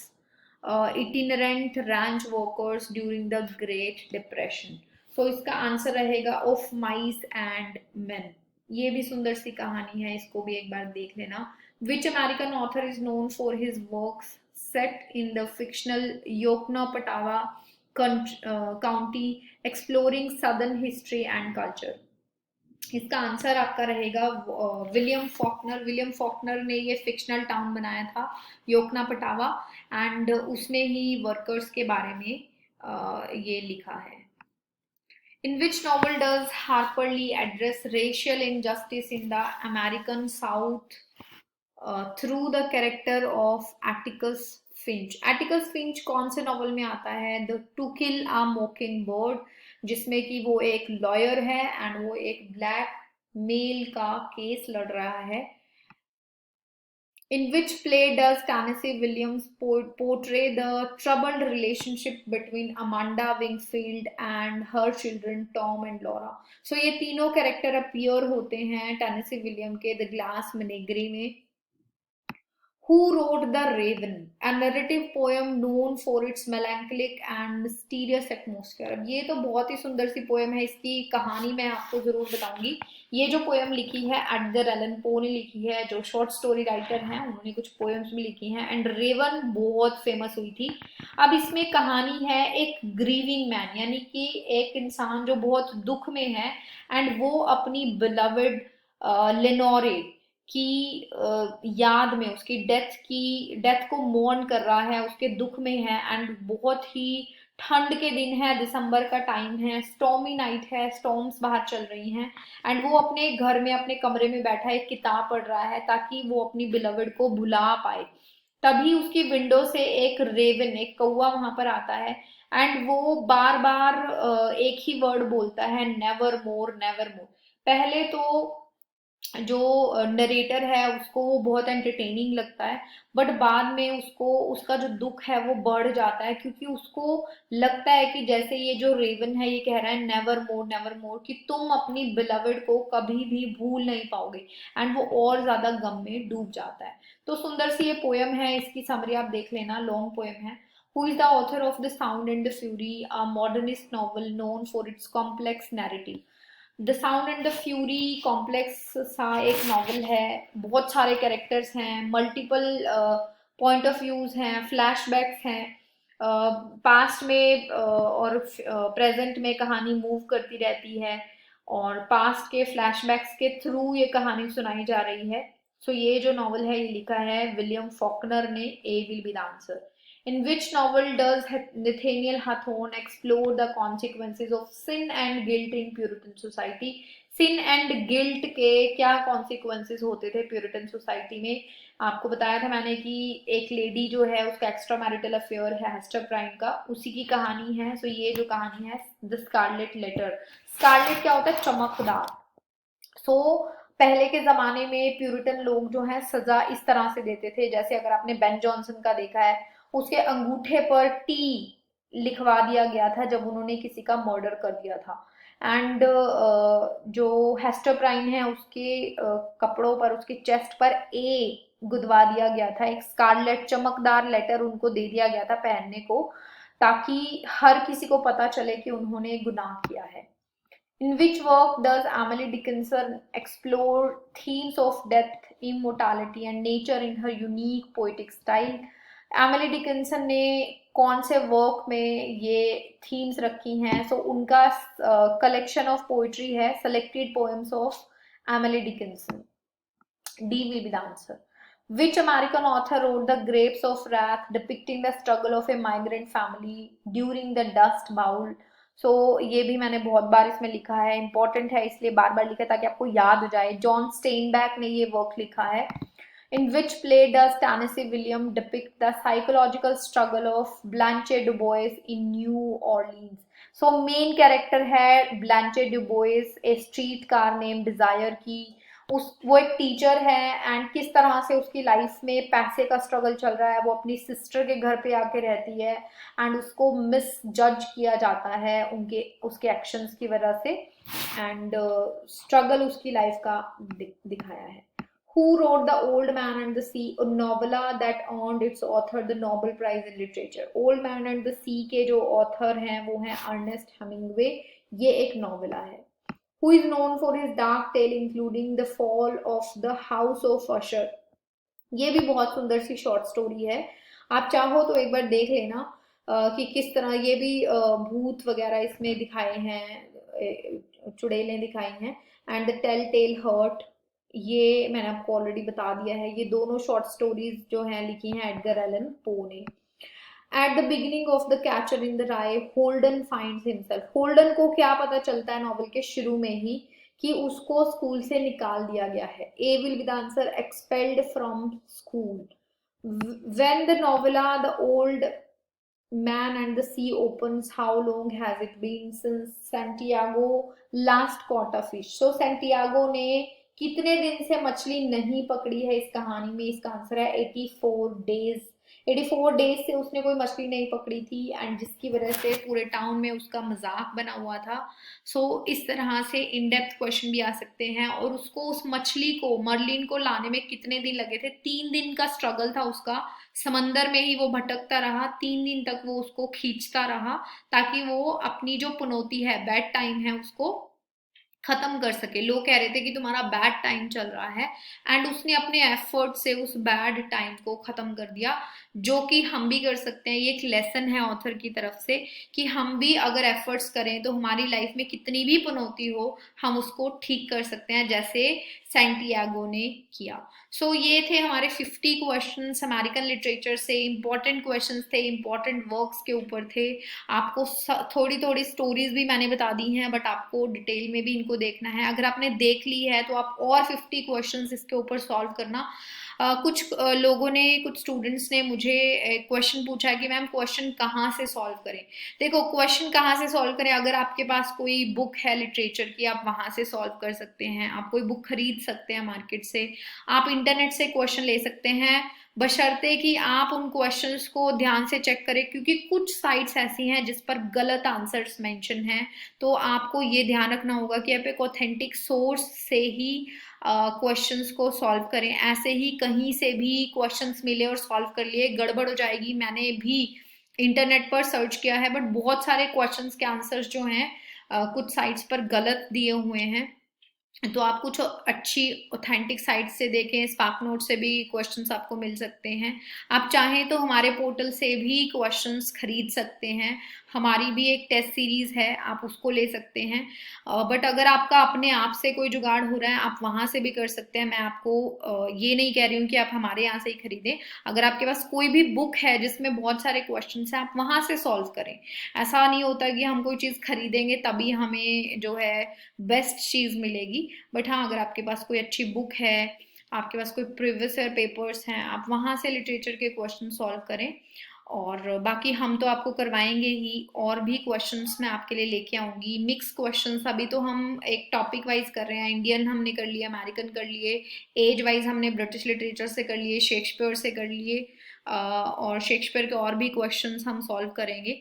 itinerant ranch workers during the Great Depression. So इसका आंसर रहेगा ऑफ माइस एंड मेन। ये भी सुंदर सी कहानी है, इसको भी एक बार देख लेना। विच American author is known for his works set in the fictional Yoknapatawpatava county exploring southern history and culture। इसका आंसर आपका रहेगा विलियम फॉकनर। विलियम फॉकनर ने ये फिक्शनल टाउन बनाया था योकनापटावा, एंड उसने ही वर्कर्स के बारे में ये लिखा है। In which novel does Harper Lee address racial injustice in the American South through the character of Atticus Finch? Atticus Finch कौन से नॉवल में आता है? The to kill a mockingbird, जिसमें कि वो एक लॉयर है एंड वो एक ब्लैक मेल का केस लड़ रहा है। In which play does Tennessee Williams portray the troubled relationship between Amanda Wingfield and her children Tom and Laura? So ये तीनों कैरेक्टर अपीयर होते हैं टेनेसी विलियम के द ग्लास मेनेगरी में। Who wrote The Raven, a narrative poem known for its melancholic and mysterious atmosphere? अब ये तो बहुत ही सुंदर सी पोएम है, इसकी कहानी मैं आपको जरूर बताऊंगी। ये जो पोएम लिखी है एडगर एलन पो ने लिखी है, जो शॉर्ट स्टोरी राइटर हैं, उन्होंने कुछ पोएम्स भी लिखी हैं, एंड रेवन बहुत फेमस हुई थी। अब इसमें कहानी है एक ग्रीविंग मैन, यानी कि एक इंसान जो बहुत दुख में है एंड वो अपनी बिलवड लेनोरे की याद में उसकी डेथ को मोर्न कर रहा है, उसके दुख में है, एंड बहुत ही ठंड के दिन है, दिसंबर का टाइम है, स्टॉर्मी नाइट है, स्टॉर्म्स बाहर चल रही हैं, एंड वो अपने घर में अपने कमरे में बैठा एक किताब पढ़ रहा है ताकि वो अपनी बिलवड को भुला पाए। तभी उसकी विंडो से एक रेवन, एक कौवा वहां पर आता है, एंड वो बार बार एक ही वर्ड बोलता है, नेवर मोर नेवर मोर। पहले तो जो नरेटर है उसको वो बहुत एंटरटेनिंग लगता है, बट बाद में उसको उसका जो दुख है वो बढ़ जाता है, क्योंकि उसको लगता है कि जैसे ये जो रेवन है ये कह रहा है नेवर मोर, कि तुम अपनी बिलवड को कभी भी भूल नहीं पाओगे, एंड वो और ज्यादा गम में डूब जाता है। तो सुंदर सी ये पोएम है, इसकी समरी आप देख लेना, लॉन्ग पोएम है। Who is the author of The Sound and the Fury, a modernist novel known for its complex narrative? The sound and the fury complex सा एक नॉवल है, बहुत सारे कैरेक्टर्स हैं, मल्टीपल पॉइंट ऑफ व्यूज हैं, flashbacks हैं, past में और प्रेजेंट में कहानी मूव करती रहती है, और पास्ट के फ्लैशबैक्स के थ्रू ये कहानी सुनाई जा रही है। सो ये जो नॉवल है ये लिखा है विलियम फॉकनर ने। A will be the answer. In which novel does Nathaniel Hawthorne explore the consequences of sin and guilt in Puritan society? sin and guilt के क्या consequences होते थे प्यूरिटन सोसाइटी में? आपको बताया था मैंने कि एक लेडी जो है उसका एक्स्ट्रा मैरिटल अफेयर है हेस्टर प्राइम का, उसी की कहानी है। सो ये जो कहानी है द स्कारलेट लेटर। स्कारलेट क्या होता है? चमकदार। सो पहले के जमाने में प्यूरिटन लोग जो हैं सजा इस तरह से देते थे, जैसे अगर आपने बेन जॉनसन का देखा है, उसके अंगूठे पर टी लिखवा दिया गया था जब उन्होंने किसी का मर्डर कर दिया था, एंड जो हेस्टर प्राइन है उसके कपड़ों पर, उसके चेस्ट पर ए गुदवा दिया गया था, एक स्कारलेट चमकदार लेटर उनको दे दिया गया था पहनने को, ताकि हर किसी को पता चले कि उन्होंने गुनाह किया है। In which work does Emily Dickinson explore themes of death, immortality and nature in her unique poetic style? Emily Dickinson ने कौन से वर्क में ये थीम्स रखी हैं? सो उनका कलेक्शन ऑफ पोइट्री है selected poems of Emily Dickinson. D will be the answer. Which American author wrote The Grapes of Wrath, depicting the struggle of a migrant family during the Dust Bowl? सो ये भी मैंने बहुत बार इसमें लिखा है, important है इसलिए बार बार लिखा ताकि आपको याद हो जाए। जॉन स्टेनबैक ने ये वर्क लिखा है। In which play does Tennessee Williams depict the psychological struggle of Blanche DuBois in New Orleans? So main character है ब्लांचे डुबोइस, ए स्ट्रीट कार नेम डिजायर की। वो एक टीचर है, एंड किस तरह से उसकी लाइफ में पैसे का स्ट्रगल चल रहा है, वो अपनी सिस्टर के घर पे आके रहती है, एंड उसको मिस जज किया जाता है उसके एक्शंस की वजह से, एंड स्ट्रगल उसकी लाइफ का दिखाया है। Who wrote The Old Man and the Sea, a novella that earned its author the Nobel Prize in Literature? Old Man and the Sea के जो author हैं वो हैं अर्नेस्ट हेमिंग्वे। ये एक नॉवेला है। Who is known for his dark tale including The Fall of the House of Usher? ये भी बहुत सुंदर सी शॉर्ट स्टोरी है। आप चाहो तो एक बार देख लेना कि किस तरह ये भी भूत वगैरह इसमें दिखाए हैं, चुड़ैलें दिखाई हैं। And the tell tale heart, ये मैंने आपको ऑलरेडी बता दिया है। ये दोनों शॉर्ट स्टोरीज जो हैं लिखी हैं एडगर एलन पो ने। At the beginning of the catcher in the rye Holden finds himself. Holden को क्या पता चलता है नॉवल के शुरू में ही कि उसको स्कूल से निकाल दिया गया है। A will be the answer, expelled from school. When the novella the Old Man and the Sea opens, how long has it been since Santiago last caught a fish? So Santiago ने कितने दिन से मछली नहीं पकड़ी है इस कहानी में? इसका आंसर है 84 डेज। 84 डेज से उसने कोई मछली नहीं पकड़ी थी एंड जिसकी वजह से पूरे टाउन में उसका मजाक बना हुआ था। सो इस तरह से इन डेप्थ क्वेश्चन भी आ सकते हैं। और उसको उस मछली को, मर्लिन को लाने में कितने दिन लगे थे? 3 दिन का स्ट्रगल था उसका। समंदर में ही वो भटकता रहा, 3 दिन तक वो उसको खींचता रहा ताकि वो अपनी जो पुनौती है, बैड टाइम है, उसको खत्म कर सके। लोग कह रहे थे कि तुम्हारा बैड टाइम चल रहा है एंड उसने अपने एफर्ट से उस बैड टाइम को खत्म कर दिया, जो कि हम भी कर सकते हैं। ये एक लेसन है ऑथर की तरफ से कि हम भी अगर एफर्ट्स करें तो हमारी लाइफ में कितनी भी चुनौती हो हम उसको ठीक कर सकते हैं, जैसे सैंटियागो ने किया। सो ये थे हमारे 50 क्वेश्चंस अमेरिकन लिटरेचर से। इंपॉर्टेंट क्वेश्चंस थे, इंपॉर्टेंट वर्क्स के ऊपर थे। आपको थोड़ी थोड़ी स्टोरीज भी मैंने बता दी हैं, बट आपको डिटेल में भी इनको देखना है। अगर आपने देख ली है तो आप और 50 क्वेश्चंस इसके ऊपर सॉल्व करना। कुछ लोगों ने, कुछ स्टूडेंट्स ने मुझे क्वेश्चन पूछा है कि मैम क्वेश्चन कहाँ से सॉल्व करें। देखो, क्वेश्चन कहाँ से सॉल्व करें, अगर आपके पास कोई बुक है लिटरेचर की, आप वहाँ से सॉल्व कर सकते हैं। आप कोई बुक खरीद सकते हैं मार्केट से, आप इंटरनेट से क्वेश्चन ले सकते हैं, बशर्ते कि आप उन क्वेश्चंस को ध्यान से चेक करें, क्योंकि कुछ साइट्स ऐसी हैं जिस पर गलत आंसर्स मेंशन हैं। तो आपको ये ध्यान रखना होगा कि आप एक ऑथेंटिक सोर्स से ही क्वेश्चंस को सॉल्व करें। ऐसे ही कहीं से भी क्वेश्चंस मिले और सॉल्व कर लिए, गड़बड़ हो जाएगी। मैंने भी इंटरनेट पर सर्च किया है, बट बहुत सारे क्वेश्चंस के आंसर्स जो हैं कुछ साइट्स पर गलत दिए हुए हैं। तो आप कुछ अच्छी ऑथेंटिक साइट से देखें। स्पार्क नोट से भी क्वेश्चंस आपको मिल सकते हैं। आप चाहें तो हमारे पोर्टल से भी क्वेश्चंस खरीद सकते हैं। हमारी भी एक टेस्ट सीरीज है, आप उसको ले सकते हैं। बट अगर आपका अपने आप से कोई जुगाड़ हो रहा है, आप वहां से भी कर सकते हैं। मैं आपको ये नहीं कह रही हूँ कि आप हमारे यहाँ से ही खरीदें। अगर आपके पास कोई भी बुक है जिसमें बहुत सारे क्वेश्चन हैं, आप वहां से सॉल्व करें। ऐसा नहीं होता कि हम कोई चीज़ खरीदेंगे तभी हमें जो है बेस्ट चीज़ मिलेगी। बट हाँ, अगर आपके पास कोई अच्छी बुक है, आपके पास कोई प्रीवियस ईयर पेपर्स हैं, आप वहाँ से लिटरेचर के क्वेश्चन सॉल्व करें। और बाकी हम तो आपको करवाएंगे ही, और भी क्वेश्चंस मैं आपके लिए लेके आऊँगी। मिक्स क्वेश्चंस, अभी तो हम एक टॉपिक वाइज कर रहे हैं। इंडियन हमने कर लिया, अमेरिकन कर लिए, एज वाइज हमने ब्रिटिश लिटरेचर से कर लिए, शेक्सपियर से कर लिए, और शेक्सपियर के और भी क्वेश्चंस हम सॉल्व करेंगे।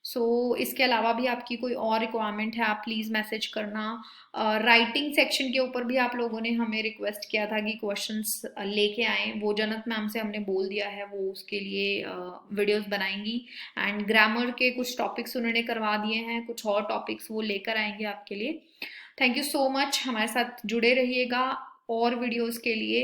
इसके अलावा भी आपकी कोई और रिक्वायरमेंट है, आप प्लीज़ मैसेज करना। राइटिंग सेक्शन के ऊपर भी आप लोगों ने हमें रिक्वेस्ट किया था कि क्वेश्चंस लेके आएँ। वो जनत मैम से हमने बोल दिया है, वो उसके लिए वीडियोस बनाएंगी। एंड ग्रामर के कुछ टॉपिक्स उन्होंने करवा दिए हैं, कुछ और टॉपिक्स वो लेकर आएंगे आपके लिए। थैंक यू सो मच, हमारे साथ जुड़े रहिएगा और वीडियोज़ के लिए।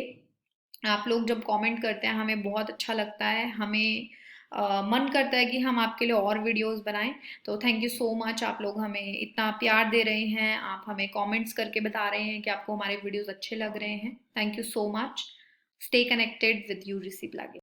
आप लोग जब कमेंट करते हैं हमें बहुत अच्छा लगता है, हमें मन करता है कि हम आपके लिए और वीडियोस बनाएं। तो थैंक यू सो मच, आप लोग हमें इतना प्यार दे रहे हैं, आप हमें कमेंट्स करके बता रहे हैं कि आपको हमारे वीडियोस अच्छे लग रहे हैं। Thank you so much. Stay connected with UGC plugin.